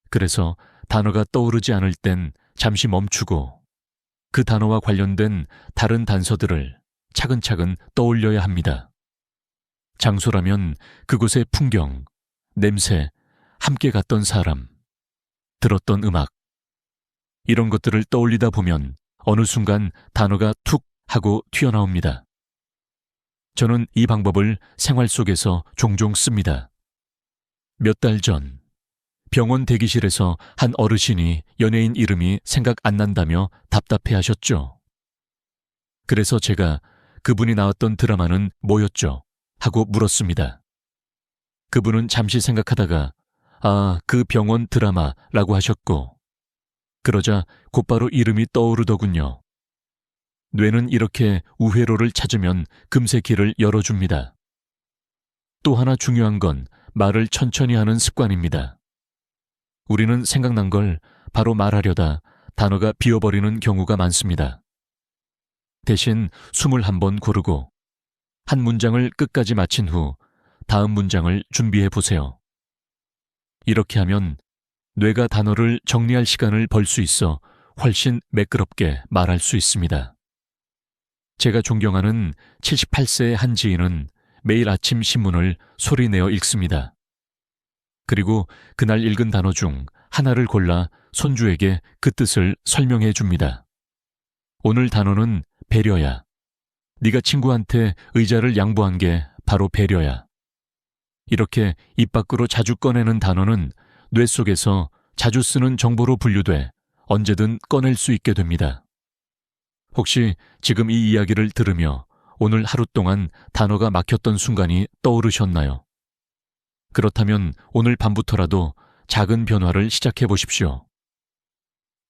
그래서 단어가 떠오르지 않을 땐 잠시 멈추고 그 단어와 관련된 다른 단서들을 차근차근 떠올려야 합니다. 장소라면 그곳의 풍경, 냄새, 함께 갔던 사람, 들었던 음악. 이런 것들을 떠올리다 보면 어느 순간 단어가 툭 하고 튀어나옵니다. 저는 이 방법을 생활 속에서 종종 씁니다. 몇 달 전 병원 대기실에서 한 어르신이 연예인 이름이 생각 안 난다며 답답해 하셨죠. 그래서 제가 그분이 나왔던 드라마는 뭐였죠? 하고 물었습니다. 그분은 잠시 생각하다가 그 병원 드라마라고 하셨고 그러자 곧바로 이름이 떠오르더군요. 뇌는 이렇게 우회로를 찾으면 금세 길을 열어줍니다. 또 하나 중요한 건 말을 천천히 하는 습관입니다. 우리는 생각난 걸 바로 말하려다 단어가 비어버리는 경우가 많습니다. 대신 숨을 한번 고르고 한 문장을 끝까지 마친 후 다음 문장을 준비해 보세요. 이렇게 하면 뇌가 단어를 정리할 시간을 벌 수 있어 훨씬 매끄럽게 말할 수 있습니다. 제가 존경하는 78세의 한 지인은 매일 아침 신문을 소리내어 읽습니다. 그리고 그날 읽은 단어 중 하나를 골라 손주에게 그 뜻을 설명해 줍니다. 오늘 단어는 배려야. 네가 친구한테 의자를 양보한 게 바로 배려야. 이렇게 입 밖으로 자주 꺼내는 단어는 뇌 속에서 자주 쓰는 정보로 분류돼 언제든 꺼낼 수 있게 됩니다. 혹시 지금 이 이야기를 들으며 오늘 하루 동안 단어가 막혔던 순간이 떠오르셨나요? 그렇다면 오늘 밤부터라도 작은 변화를 시작해 보십시오.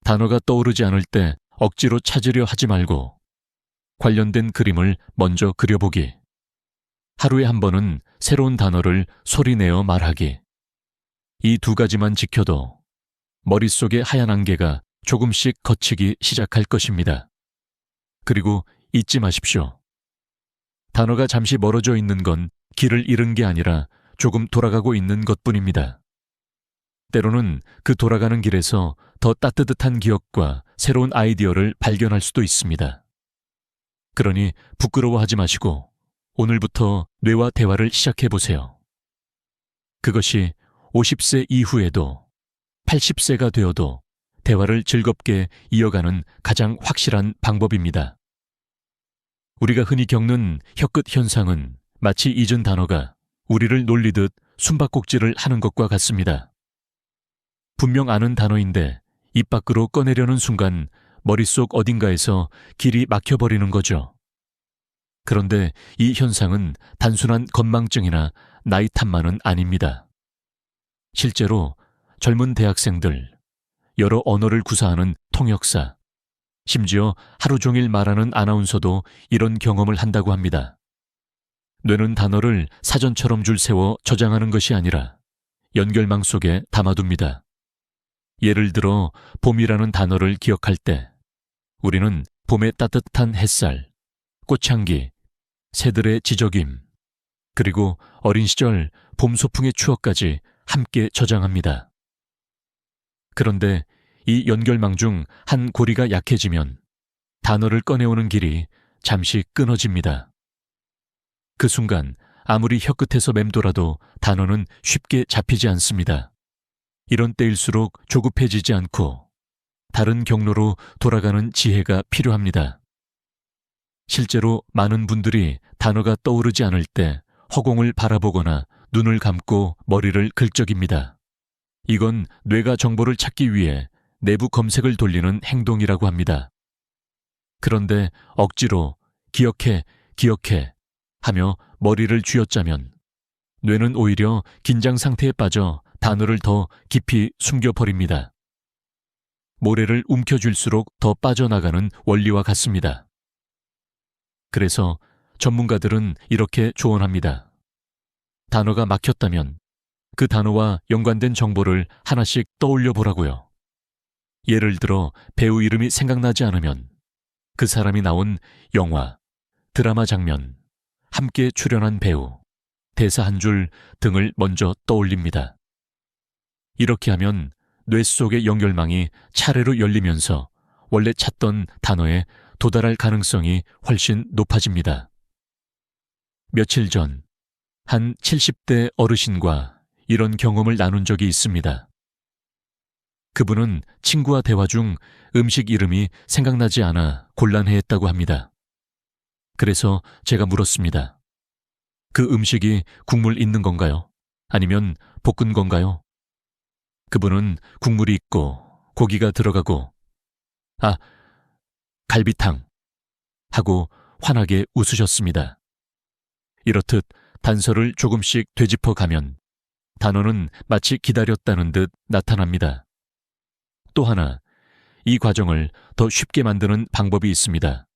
단어가 떠오르지 않을 때 억지로 찾으려 하지 말고 관련된 그림을 먼저 그려보기. 하루에 한 번은 새로운 단어를 소리내어 말하기. 이 두 가지만 지켜도 머릿속의 하얀 안개가 조금씩 걷히기 시작할 것입니다. 그리고 잊지 마십시오. 단어가 잠시 멀어져 있는 건 길을 잃은 게 아니라 조금 돌아가고 있는 것뿐입니다. 때로는 그 돌아가는 길에서 더 따뜻한 기억과 새로운 아이디어를 발견할 수도 있습니다. 그러니 부끄러워하지 마시고 오늘부터 뇌와 대화를 시작해 보세요. 그것이 50세 이후에도 80세가 되어도 대화를 즐겁게 이어가는 가장 확실한 방법입니다. 우리가 흔히 겪는 혀끝 현상은 마치 잊은 단어가 우리를 놀리듯 숨바꼭질을 하는 것과 같습니다. 분명 아는 단어인데 입 밖으로 꺼내려는 순간 머릿속 어딘가에서 길이 막혀버리는 거죠. 그런데 이 현상은 단순한 건망증이나 나이 탓만은 아닙니다. 실제로 젊은 대학생들, 여러 언어를 구사하는 통역사, 심지어 하루 종일 말하는 아나운서도 이런 경험을 한다고 합니다. 뇌는 단어를 사전처럼 줄 세워 저장하는 것이 아니라 연결망 속에 담아둡니다. 예를 들어 봄이라는 단어를 기억할 때 우리는 봄의 따뜻한 햇살, 꽃향기, 새들의 지저귐, 그리고 어린 시절 봄 소풍의 추억까지 함께 저장합니다. 그런데 이 연결망 중 한 고리가 약해지면 단어를 꺼내오는 길이 잠시 끊어집니다. 그 순간 아무리 혀끝에서 맴돌아도 단어는 쉽게 잡히지 않습니다. 이런 때일수록 조급해지지 않고 다른 경로로 돌아가는 지혜가 필요합니다. 실제로 많은 분들이 단어가 떠오르지 않을 때 허공을 바라보거나 눈을 감고 머리를 긁적입니다. 이건 뇌가 정보를 찾기 위해 내부 검색을 돌리는 행동이라고 합니다. 그런데 억지로 기억해 하며 머리를 쥐어짜면 뇌는 오히려 긴장 상태에 빠져 단어를 더 깊이 숨겨버립니다. 모래를 움켜쥘수록 더 빠져나가는 원리와 같습니다. 그래서 전문가들은 이렇게 조언합니다. 단어가 막혔다면 그 단어와 연관된 정보를 하나씩 떠올려 보라고요. 예를 들어 배우 이름이 생각나지 않으면 그 사람이 나온 영화, 드라마 장면, 함께 출연한 배우, 대사 한 줄 등을 먼저 떠올립니다. 이렇게 하면 뇌 속의 연결망이 차례로 열리면서 원래 찾던 단어에 도달할 가능성이 훨씬 높아집니다. 며칠 전 한 70대 어르신과 이런 경험을 나눈 적이 있습니다. 그분은 친구와 대화 중 음식 이름이 생각나지 않아 곤란해했다고 합니다. 그래서 제가 물었습니다. 그 음식이 국물 있는 건가요? 아니면 볶은 건가요? 그분은 국물이 있고 고기가 들어가고 갈비탕 하고 환하게 웃으셨습니다. 이렇듯 단서를 조금씩 되짚어 가면 단어는 마치 기다렸다는 듯 나타납니다. 또 하나, 이 과정을 더 쉽게 만드는 방법이 있습니다.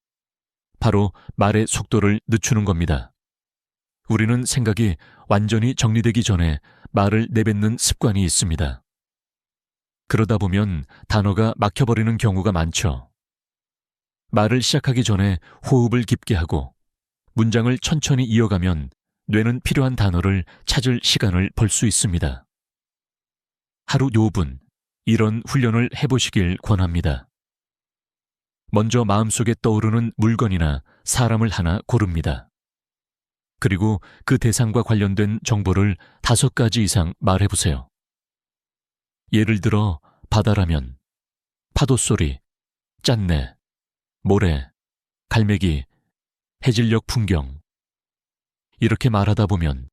바로 말의 속도를 늦추는 겁니다. 우리는 생각이 완전히 정리되기 전에 말을 내뱉는 습관이 있습니다. 그러다 보면 단어가 막혀버리는 경우가 많죠. 말을 시작하기 전에 호흡을 깊게 하고 문장을 천천히 이어가면 뇌는 필요한 단어를 찾을 시간을 벌 수 있습니다. 하루 5분 이런 훈련을 해보시길 권합니다. 먼저 마음속에 떠오르는 물건이나 사람을 하나 고릅니다. 그리고 그 대상과 관련된 정보를 5가지 이상 말해보세요. 예를 들어 바다라면 파도 소리, 짠내, 모래, 갈매기, 해질녘 풍경. 이렇게 말하다 보면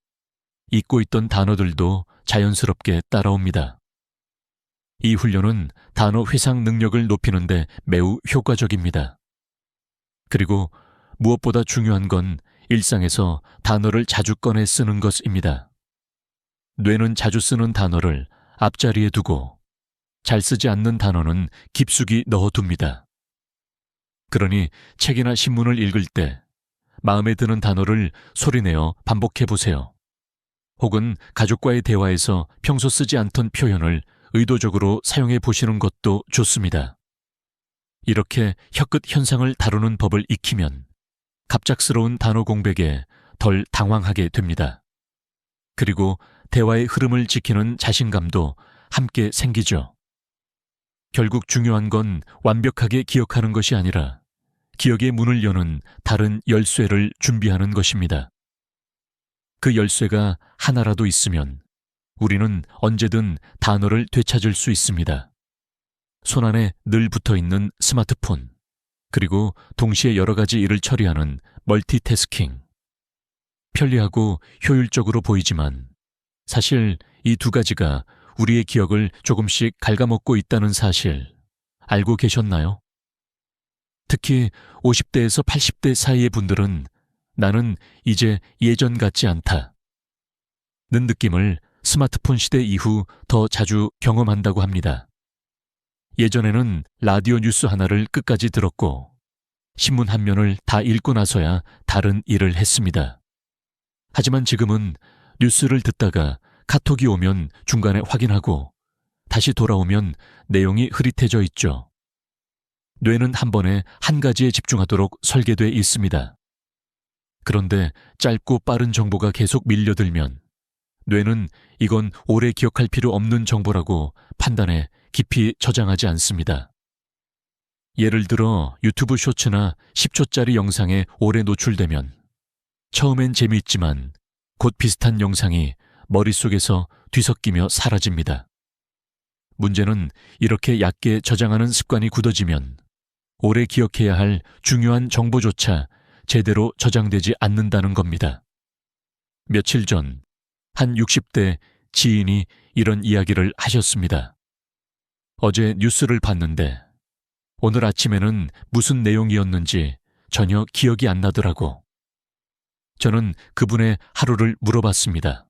잊고 있던 단어들도 자연스럽게 따라옵니다. 이 훈련은 단어 회상 능력을 높이는 데 매우 효과적입니다. 그리고 무엇보다 중요한 건 일상에서 단어를 자주 꺼내 쓰는 것입니다. 뇌는 자주 쓰는 단어를 앞자리에 두고 잘 쓰지 않는 단어는 깊숙이 넣어둡니다. 그러니 책이나 신문을 읽을 때 마음에 드는 단어를 소리내어 반복해 보세요. 혹은 가족과의 대화에서 평소 쓰지 않던 표현을 의도적으로 사용해 보시는 것도 좋습니다. 이렇게 혀끝 현상을 다루는 법을 익히면 갑작스러운 단어 공백에 덜 당황하게 됩니다. 그리고 대화의 흐름을 지키는 자신감도 함께 생기죠. 결국 중요한 건 완벽하게 기억하는 것이 아니라 기억의 문을 여는 다른 열쇠를 준비하는 것입니다. 그 열쇠가 하나라도 있으면 우리는 언제든 단어를 되찾을 수 있습니다. 손안에 늘 붙어 있는 스마트폰, 그리고 동시에 여러 가지 일을 처리하는 멀티태스킹. 편리하고 효율적으로 보이지만 사실 이 두 가지가 우리의 기억을 조금씩 갉아먹고 있다는 사실 알고 계셨나요? 특히 50대에서 80대 사이의 분들은 나는 이제 예전 같지 않다 는 느낌을 스마트폰 시대 이후 더 자주 경험한다고 합니다. 예전에는 라디오 뉴스 하나를 끝까지 들었고 신문 한 면을 다 읽고 나서야 다른 일을 했습니다. 하지만 지금은 뉴스를 듣다가 카톡이 오면 중간에 확인하고 다시 돌아오면 내용이 흐릿해져 있죠. 뇌는 한 번에 한 가지에 집중하도록 설계돼 있습니다. 그런데 짧고 빠른 정보가 계속 밀려들면 뇌는 이건 오래 기억할 필요 없는 정보라고 판단해 깊이 저장하지 않습니다. 예를 들어 유튜브 쇼츠나 10초짜리 영상에 오래 노출되면 처음엔 재미있지만 곧 비슷한 영상이 머릿속에서 뒤섞이며 사라집니다. 문제는 이렇게 얕게 저장하는 습관이 굳어지면 오래 기억해야 할 중요한 정보조차 제대로 저장되지 않는다는 겁니다. 며칠 전 한 60대 지인이 이런 이야기를 하셨습니다. 어제 뉴스를 봤는데 오늘 아침에는 무슨 내용이었는지 전혀 기억이 안 나더라고. 저는 그분의 하루를 물어봤습니다.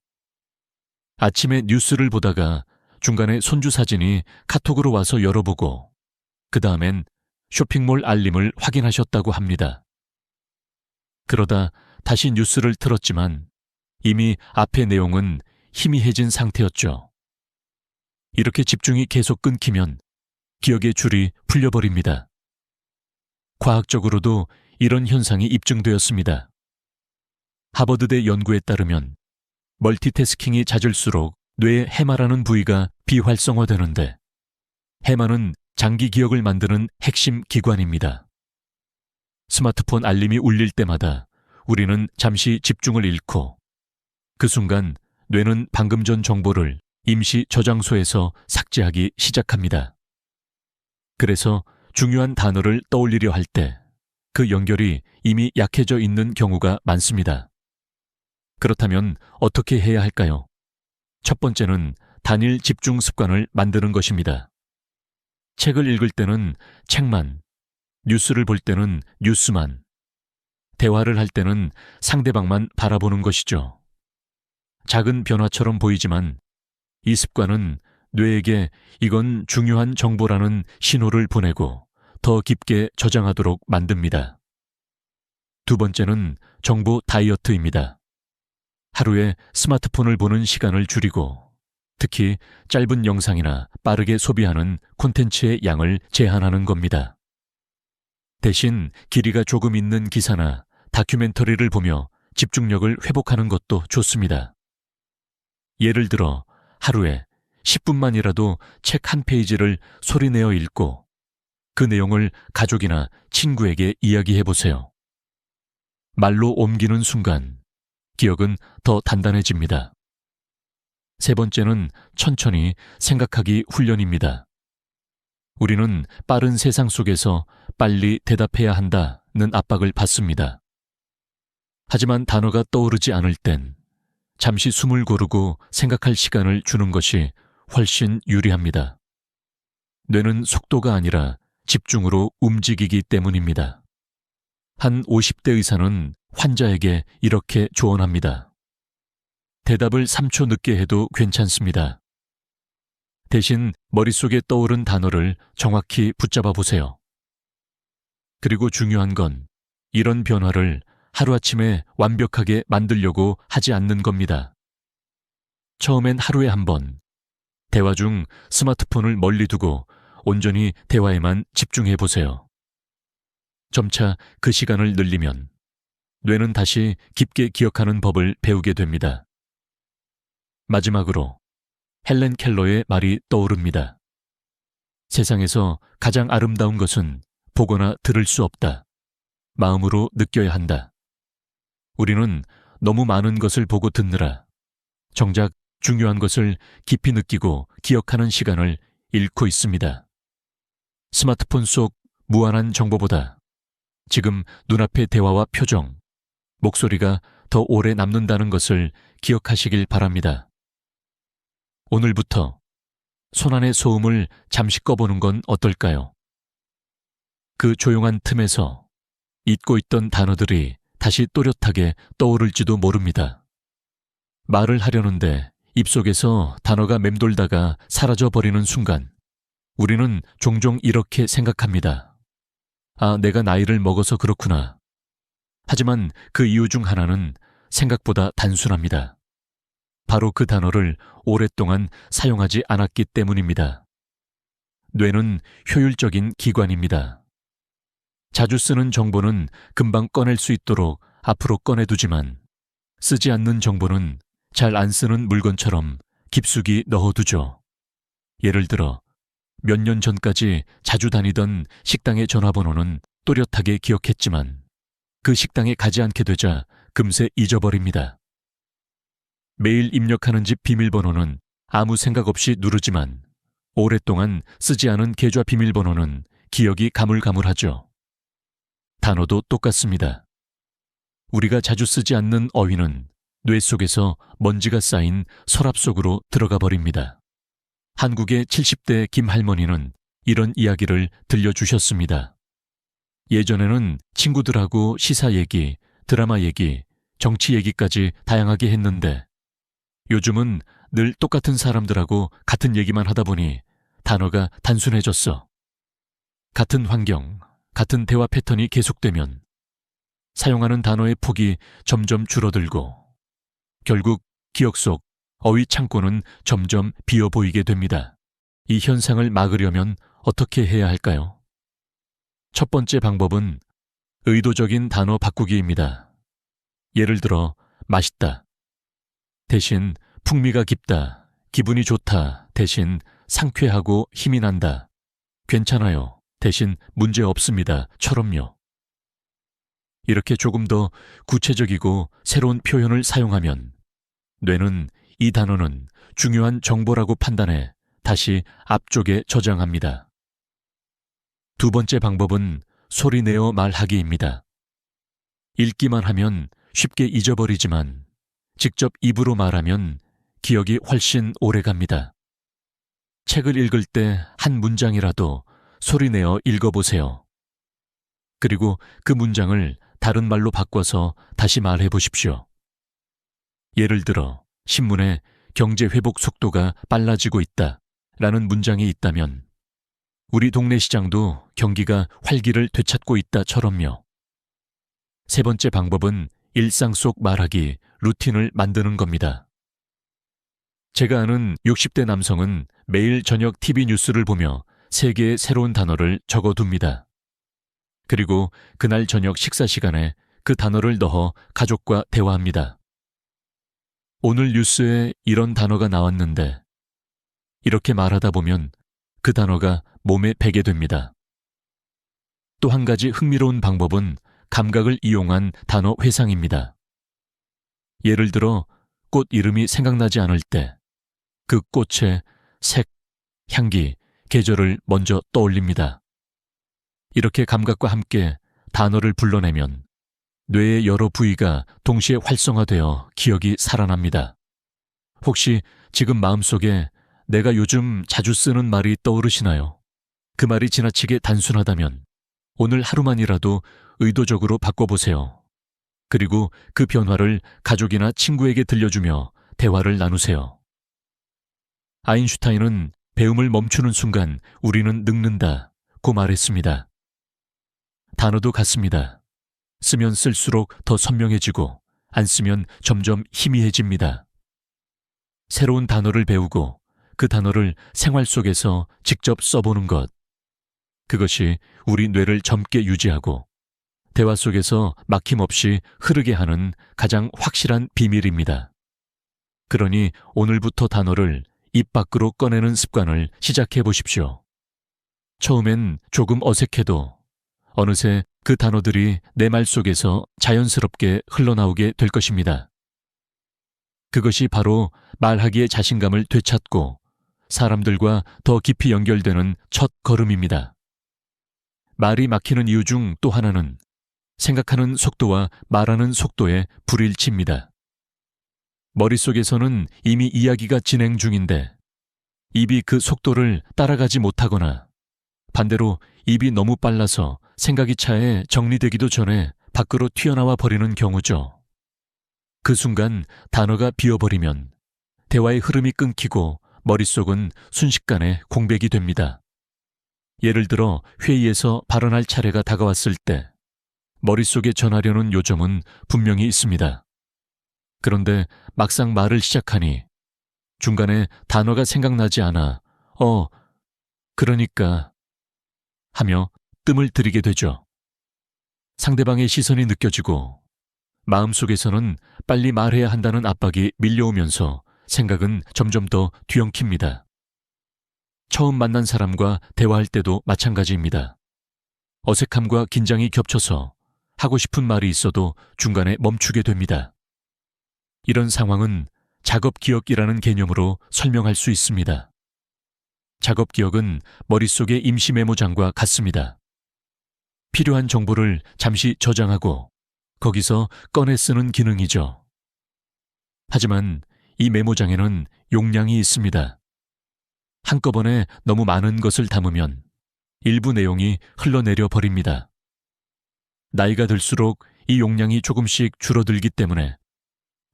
아침에 뉴스를 보다가 중간에 손주 사진이 카톡으로 와서 열어보고 그 다음엔 쇼핑몰 알림을 확인하셨다고 합니다. 그러다 다시 뉴스를 틀었지만 이미 앞의 내용은 희미해진 상태였죠. 이렇게 집중이 계속 끊기면 기억의 줄이 풀려버립니다. 과학적으로도 이런 현상이 입증되었습니다. 하버드대 연구에 따르면 멀티태스킹이 잦을수록 뇌의 해마라는 부위가 비활성화되는데 해마는 장기 기억을 만드는 핵심 기관입니다. 스마트폰 알림이 울릴 때마다 우리는 잠시 집중을 잃고 그 순간 뇌는 방금 전 정보를 임시 저장소에서 삭제하기 시작합니다. 그래서 중요한 단어를 떠올리려 할 때 그 연결이 이미 약해져 있는 경우가 많습니다. 그렇다면 어떻게 해야 할까요? 첫 번째는 단일 집중 습관을 만드는 것입니다. 책을 읽을 때는 책만, 뉴스를 볼 때는 뉴스만, 대화를 할 때는 상대방만 바라보는 것이죠. 작은 변화처럼 보이지만 이 습관은 뇌에게 이건 중요한 정보라는 신호를 보내고 더 깊게 저장하도록 만듭니다. 두 번째는 정보 다이어트입니다. 하루에 스마트폰을 보는 시간을 줄이고 특히 짧은 영상이나 빠르게 소비하는 콘텐츠의 양을 제한하는 겁니다. 대신 길이가 조금 있는 기사나 다큐멘터리를 보며 집중력을 회복하는 것도 좋습니다. 예를 들어 하루에 10분만이라도 책 한 페이지를 소리내어 읽고 그 내용을 가족이나 친구에게 이야기해 보세요. 말로 옮기는 순간 기억은 더 단단해집니다. 세 번째는 천천히 생각하기 훈련입니다. 우리는 빠른 세상 속에서 빨리 대답해야 한다는 압박을 받습니다. 하지만 단어가 떠오르지 않을 땐 잠시 숨을 고르고 생각할 시간을 주는 것이 훨씬 유리합니다. 뇌는 속도가 아니라 집중으로 움직이기 때문입니다. 한 50대 의사는 환자에게 이렇게 조언합니다. 대답을 3초 늦게 해도 괜찮습니다. 대신 머릿속에 떠오른 단어를 정확히 붙잡아 보세요. 그리고 중요한 건 이런 변화를 하루아침에 완벽하게 만들려고 하지 않는 겁니다. 처음엔 하루에 한 번, 대화 중 스마트폰을 멀리 두고 온전히 대화에만 집중해 보세요. 점차 그 시간을 늘리면 뇌는 다시 깊게 기억하는 법을 배우게 됩니다. 마지막으로 헬렌 켈러의 말이 떠오릅니다. 세상에서 가장 아름다운 것은 보거나 들을 수 없다. 마음으로 느껴야 한다. 우리는 너무 많은 것을 보고 듣느라 정작 중요한 것을 깊이 느끼고 기억하는 시간을 잃고 있습니다. 스마트폰 속 무한한 정보보다 지금 눈앞의 대화와 표정, 목소리가 더 오래 남는다는 것을 기억하시길 바랍니다. 오늘부터 손안의 소음을 잠시 꺼보는 건 어떨까요? 그 조용한 틈에서 잊고 있던 단어들이 다시 또렷하게 떠오를지도 모릅니다. 말을 하려는데 입속에서 단어가 맴돌다가 사라져버리는 순간 우리는 종종 이렇게 생각합니다. 아, 내가 나이를 먹어서 그렇구나. 하지만 그 이유 중 하나는 생각보다 단순합니다. 바로 그 단어를 오랫동안 사용하지 않았기 때문입니다. 뇌는 효율적인 기관입니다. 자주 쓰는 정보는 금방 꺼낼 수 있도록 앞으로 꺼내두지만 쓰지 않는 정보는 잘 안 쓰는 물건처럼 깊숙이 넣어두죠. 예를 들어 몇 년 전까지 자주 다니던 식당의 전화번호는 또렷하게 기억했지만 그 식당에 가지 않게 되자 금세 잊어버립니다. 매일 입력하는 집 비밀번호는 아무 생각 없이 누르지만 오랫동안 쓰지 않은 계좌 비밀번호는 기억이 가물가물하죠. 단어도 똑같습니다. 우리가 자주 쓰지 않는 어휘는 뇌 속에서 먼지가 쌓인 서랍 속으로 들어가 버립니다. 한국의 70대 김 할머니는 이런 이야기를 들려주셨습니다. 예전에는 친구들하고 시사 얘기, 드라마 얘기, 정치 얘기까지 다양하게 했는데 요즘은 늘 똑같은 사람들하고 같은 얘기만 하다 보니 단어가 단순해졌어. 같은 환경, 같은 대화 패턴이 계속되면 사용하는 단어의 폭이 점점 줄어들고 결국 기억 속 어휘 창고는 점점 비어 보이게 됩니다. 이 현상을 막으려면 어떻게 해야 할까요? 첫 번째 방법은 의도적인 단어 바꾸기입니다. 예를 들어 맛있다 대신 풍미가 깊다, 기분이 좋다 대신 상쾌하고 힘이 난다, 괜찮아요 대신 문제 없습니다 처럼요. 이렇게 조금 더 구체적이고 새로운 표현을 사용하면 뇌는 이 단어는 중요한 정보라고 판단해 다시 앞쪽에 저장합니다. 두 번째 방법은 소리내어 말하기입니다. 읽기만 하면 쉽게 잊어버리지만 직접 입으로 말하면 기억이 훨씬 오래 갑니다. 책을 읽을 때 한 문장이라도 소리내어 읽어보세요. 그리고 그 문장을 다른 말로 바꿔서 다시 말해 보십시오. 예를 들어 신문에 경제 회복 속도가 빨라지고 있다 라는 문장이 있다면 우리 동네 시장도 경기가 활기를 되찾고 있다처럼요. 세 번째 방법은 일상 속 말하기, 루틴을 만드는 겁니다. 제가 아는 60대 남성은 매일 저녁 TV 뉴스를 보며 3개의 새로운 단어를 적어둡니다. 그리고 그날 저녁 식사 시간에 그 단어를 넣어 가족과 대화합니다. 오늘 뉴스에 이런 단어가 나왔는데 이렇게 말하다 보면 그 단어가 몸에 배게 됩니다. 또 한 가지 흥미로운 방법은 감각을 이용한 단어 회상입니다. 예를 들어 꽃 이름이 생각나지 않을 때 그 꽃의 색, 향기, 계절을 먼저 떠올립니다. 이렇게 감각과 함께 단어를 불러내면 뇌의 여러 부위가 동시에 활성화되어 기억이 살아납니다. 혹시 지금 마음속에 내가 요즘 자주 쓰는 말이 떠오르시나요? 그 말이 지나치게 단순하다면 오늘 하루만이라도 의도적으로 바꿔보세요. 그리고 그 변화를 가족이나 친구에게 들려주며 대화를 나누세요. 아인슈타인은 배움을 멈추는 순간 우리는 늙는다고 말했습니다. 단어도 같습니다. 쓰면 쓸수록 더 선명해지고 안 쓰면 점점 희미해집니다. 새로운 단어를 배우고 그 단어를 생활 속에서 직접 써보는 것. 그것이 우리 뇌를 젊게 유지하고 대화 속에서 막힘없이 흐르게 하는 가장 확실한 비밀입니다. 그러니 오늘부터 단어를 입 밖으로 꺼내는 습관을 시작해 보십시오. 처음엔 조금 어색해도 어느새 그 단어들이 내 말 속에서 자연스럽게 흘러나오게 될 것입니다. 그것이 바로 말하기의 자신감을 되찾고 사람들과 더 깊이 연결되는 첫 걸음입니다. 말이 막히는 이유 중 또 하나는 생각하는 속도와 말하는 속도의 불일치입니다. 머릿속에서는 이미 이야기가 진행 중인데 입이 그 속도를 따라가지 못하거나 반대로 입이 너무 빨라서 생각이 차에 정리되기도 전에 밖으로 튀어나와 버리는 경우죠. 그 순간 단어가 비어버리면 대화의 흐름이 끊기고 머릿속은 순식간에 공백이 됩니다. 예를 들어 회의에서 발언할 차례가 다가왔을 때 머릿속에 전하려는 요점은 분명히 있습니다. 그런데 막상 말을 시작하니 중간에 단어가 생각나지 않아 그러니까 하며 뜸을 들이게 되죠. 상대방의 시선이 느껴지고 마음속에서는 빨리 말해야 한다는 압박이 밀려오면서 생각은 점점 더 뒤엉킵니다. 처음 만난 사람과 대화할 때도 마찬가지입니다. 어색함과 긴장이 겹쳐서 하고 싶은 말이 있어도 중간에 멈추게 됩니다. 이런 상황은 작업기억이라는 개념으로 설명할 수 있습니다. 작업기억은 머릿속의 임시 메모장과 같습니다. 필요한 정보를 잠시 저장하고 거기서 꺼내 쓰는 기능이죠. 하지만 이 메모장에는 용량이 있습니다. 한꺼번에 너무 많은 것을 담으면 일부 내용이 흘러내려 버립니다. 나이가 들수록 이 용량이 조금씩 줄어들기 때문에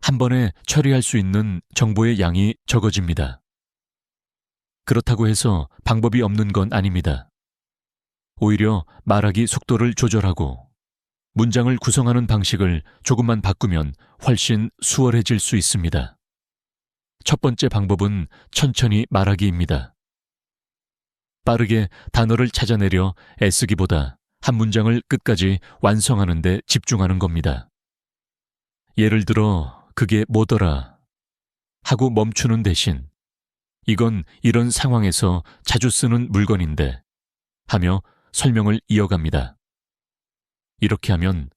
한 번에 처리할 수 있는 정보의 양이 적어집니다. 그렇다고 해서 방법이 없는 건 아닙니다. 오히려 말하기 속도를 조절하고 문장을 구성하는 방식을 조금만 바꾸면 훨씬 수월해질 수 있습니다. 첫 번째 방법은 천천히 말하기입니다. 빠르게 단어를 찾아내려 애쓰기보다 한 문장을 끝까지 완성하는 데 집중하는 겁니다. 예를 들어 그게 뭐더라 하고 멈추는 대신 이건 이런 상황에서 자주 쓰는 물건인데 하며 설명을 이어갑니다. 이렇게 하면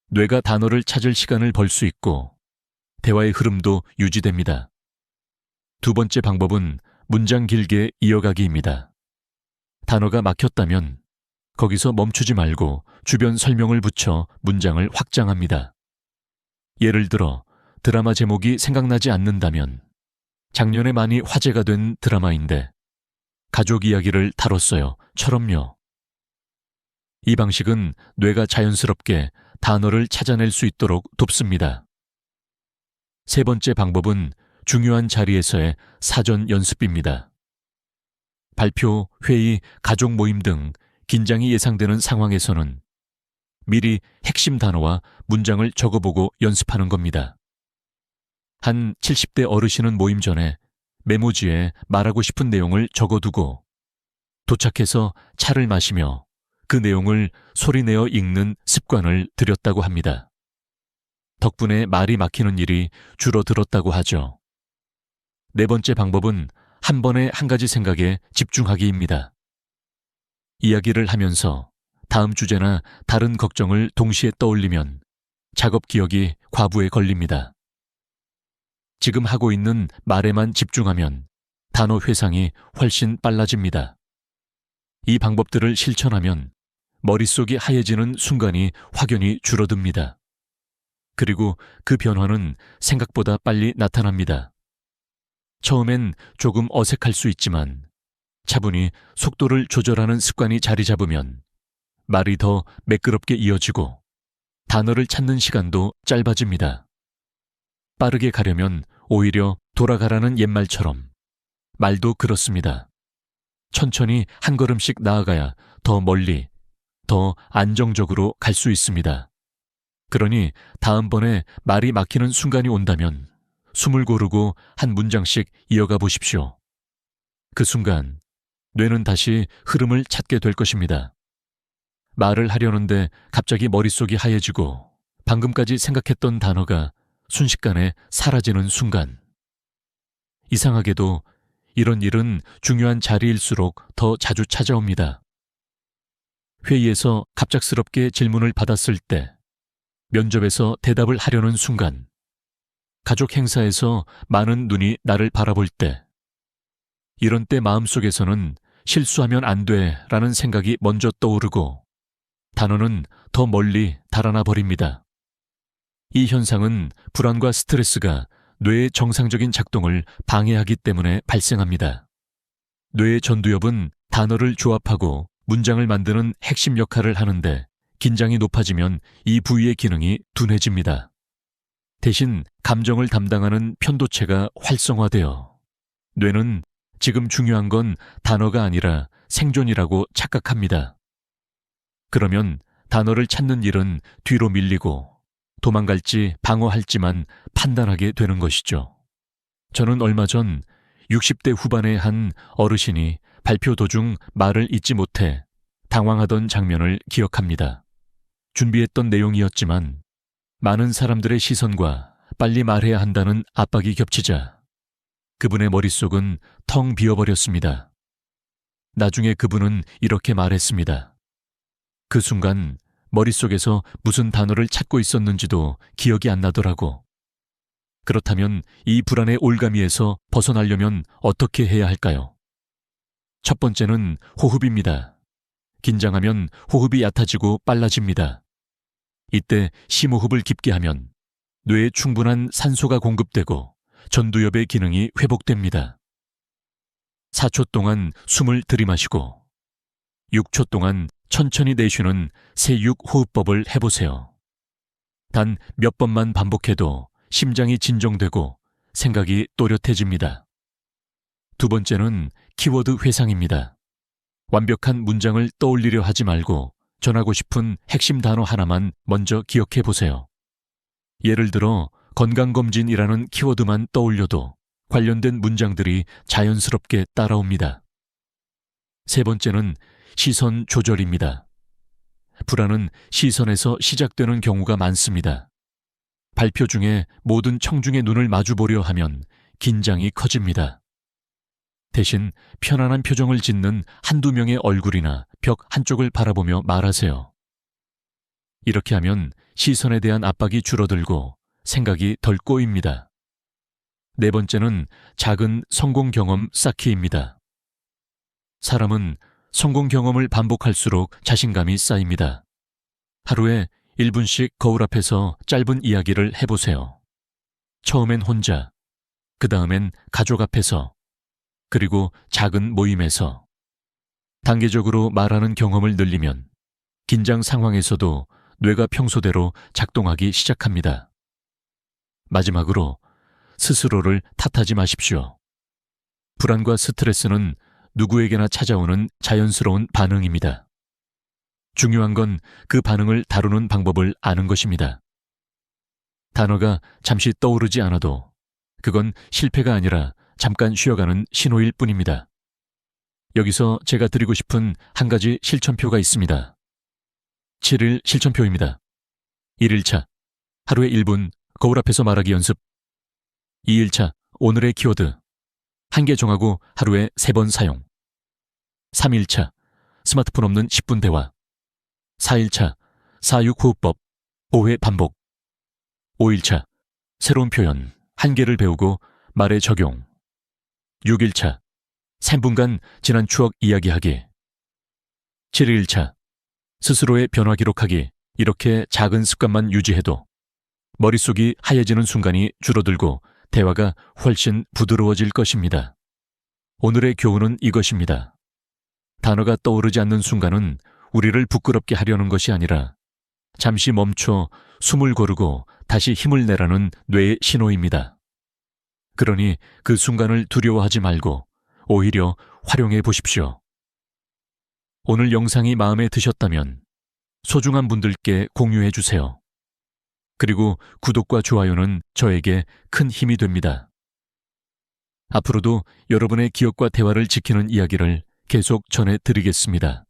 뇌가 단어를 찾을 시간을 벌 수 있고 대화의 흐름도 유지됩니다. 두 번째 방법은 문장 길게 이어가기입니다. 단어가 막혔다면 거기서 멈추지 말고 주변 설명을 붙여 문장을 확장합니다. 예를 들어 드라마 제목이 생각나지 않는다면 작년에 많이 화제가 된 드라마인데 가족 이야기를 다뤘어요. 처럼요. 이 방식은 뇌가 자연스럽게 단어를 찾아낼 수 있도록 돕습니다. 세 번째 방법은 중요한 자리에서의 사전 연습입니다. 발표, 회의, 가족 모임 등 긴장이 예상되는 상황에서는 미리 핵심 단어와 문장을 적어보고 연습하는 겁니다. 한 70대 어르신은 모임 전에 메모지에 말하고 싶은 내용을 적어두고 도착해서 차를 마시며 그 내용을 소리내어 읽는 습관을 들였다고 합니다. 덕분에 말이 막히는 일이 줄어들었다고 하죠. 네 번째 방법은 한 번에 한 가지 생각에 집중하기입니다. 이야기를 하면서 다음 주제나 다른 걱정을 동시에 떠올리면 작업 기억이 과부에 걸립니다. 지금 하고 있는 말에만 집중하면 단어 회상이 훨씬 빨라집니다. 이 방법들을 실천하면 머릿속이 하얘지는 순간이 확연히 줄어듭니다. 그리고 그 변화는 생각보다 빨리 나타납니다. 처음엔 조금 어색할 수 있지만 차분히 속도를 조절하는 습관이 자리 잡으면 말이 더 매끄럽게 이어지고 단어를 찾는 시간도 짧아집니다. 빠르게 가려면 오히려 돌아가라는 옛말처럼 말도 그렇습니다. 천천히 한 걸음씩 나아가야 더 멀리, 더 안정적으로 갈 수 있습니다. 그러니 다음번에 말이 막히는 순간이 온다면 숨을 고르고 한 문장씩 이어가 보십시오. 그 순간 뇌는 다시 흐름을 찾게 될 것입니다. 말을 하려는데 갑자기 머릿속이 하얘지고 방금까지 생각했던 단어가 순식간에 사라지는 순간. 이상하게도 이런 일은 중요한 자리일수록 더 자주 찾아옵니다. 회의에서 갑작스럽게 질문을 받았을 때, 면접에서 대답을 하려는 순간, 가족 행사에서 많은 눈이 나를 바라볼 때, 이런 때 마음속에서는 실수하면 안 돼라는 생각이 먼저 떠오르고 단어는 더 멀리 달아나 버립니다. 이 현상은 불안과 스트레스가 뇌의 정상적인 작동을 방해하기 때문에 발생합니다. 뇌의 전두엽은 단어를 조합하고 문장을 만드는 핵심 역할을 하는데 긴장이 높아지면 이 부위의 기능이 둔해집니다. 대신 감정을 담당하는 편도체가 활성화되어 뇌는 지금 중요한 건 단어가 아니라 생존이라고 착각합니다. 그러면 단어를 찾는 일은 뒤로 밀리고 도망갈지 방어할지만 판단하게 되는 것이죠. 저는 얼마 전 60대 후반의 한 어르신이 발표 도중 말을 잇지 못해 당황하던 장면을 기억합니다. 준비했던 내용이었지만 많은 사람들의 시선과 빨리 말해야 한다는 압박이 겹치자 그분의 머릿속은 텅 비어버렸습니다. 나중에 그분은 이렇게 말했습니다. 그 순간 머릿속에서 무슨 단어를 찾고 있었는지도 기억이 안 나더라고. 그렇다면 이 불안의 올가미에서 벗어나려면 어떻게 해야 할까요? 첫 번째는 호흡입니다. 긴장하면 호흡이 얕아지고 빨라집니다. 이때 심호흡을 깊게 하면 뇌에 충분한 산소가 공급되고 전두엽의 기능이 회복됩니다. 4초 동안 숨을 들이마시고 6초 동안 천천히 내쉬는 세6호흡법을 해보세요. 단 몇 번만 반복해도 심장이 진정되고 생각이 또렷해집니다. 두 번째는 키워드 회상입니다. 완벽한 문장을 떠올리려 하지 말고 전하고 싶은 핵심 단어 하나만 먼저 기억해 보세요. 예를 들어 건강검진이라는 키워드만 떠올려도 관련된 문장들이 자연스럽게 따라옵니다. 세 번째는 시선 조절입니다. 불안은 시선에서 시작되는 경우가 많습니다. 발표 중에 모든 청중의 눈을 마주보려 하면 긴장이 커집니다. 대신 편안한 표정을 짓는 한두 명의 얼굴이나 벽 한쪽을 바라보며 말하세요. 이렇게 하면 시선에 대한 압박이 줄어들고 생각이 덜 꼬입니다. 네 번째는 작은 성공 경험 쌓기입니다. 사람은 성공 경험을 반복할수록 자신감이 쌓입니다. 하루에 1분씩 거울 앞에서 짧은 이야기를 해보세요. 처음엔 혼자, 그 다음엔 가족 앞에서, 그리고 작은 모임에서. 단계적으로 말하는 경험을 늘리면 긴장 상황에서도 뇌가 평소대로 작동하기 시작합니다. 마지막으로 스스로를 탓하지 마십시오. 불안과 스트레스는 누구에게나 찾아오는 자연스러운 반응입니다. 중요한 건 그 반응을 다루는 방법을 아는 것입니다. 단어가 잠시 떠오르지 않아도 그건 실패가 아니라 잠깐 쉬어가는 신호일 뿐입니다. 여기서 제가 드리고 싶은 한 가지 실천표가 있습니다. 7일 실천표입니다. 1일차, 하루에 1분 거울 앞에서 말하기 연습. 2일차, 오늘의 키워드. 한 개 정하고 하루에 3번 사용. 3일차, 스마트폰 없는 10분 대화. 4일차, 4-6호흡법, 5회 반복. 5일차, 새로운 표현, 한 개를 배우고 말에 적용. 6일차, 3분간 지난 추억 이야기하기. 7일차, 스스로의 변화 기록하기. 이렇게 작은 습관만 유지해도 머릿속이 하얘지는 순간이 줄어들고 대화가 훨씬 부드러워질 것입니다. 오늘의 교훈은 이것입니다. 단어가 떠오르지 않는 순간은 우리를 부끄럽게 하려는 것이 아니라 잠시 멈춰 숨을 고르고 다시 힘을 내라는 뇌의 신호입니다. 그러니 그 순간을 두려워하지 말고 오히려 활용해 보십시오. 오늘 영상이 마음에 드셨다면 소중한 분들께 공유해 주세요. 그리고 구독과 좋아요는 저에게 큰 힘이 됩니다. 앞으로도 여러분의 기억과 대화를 지키는 이야기를 계속 전해드리겠습니다.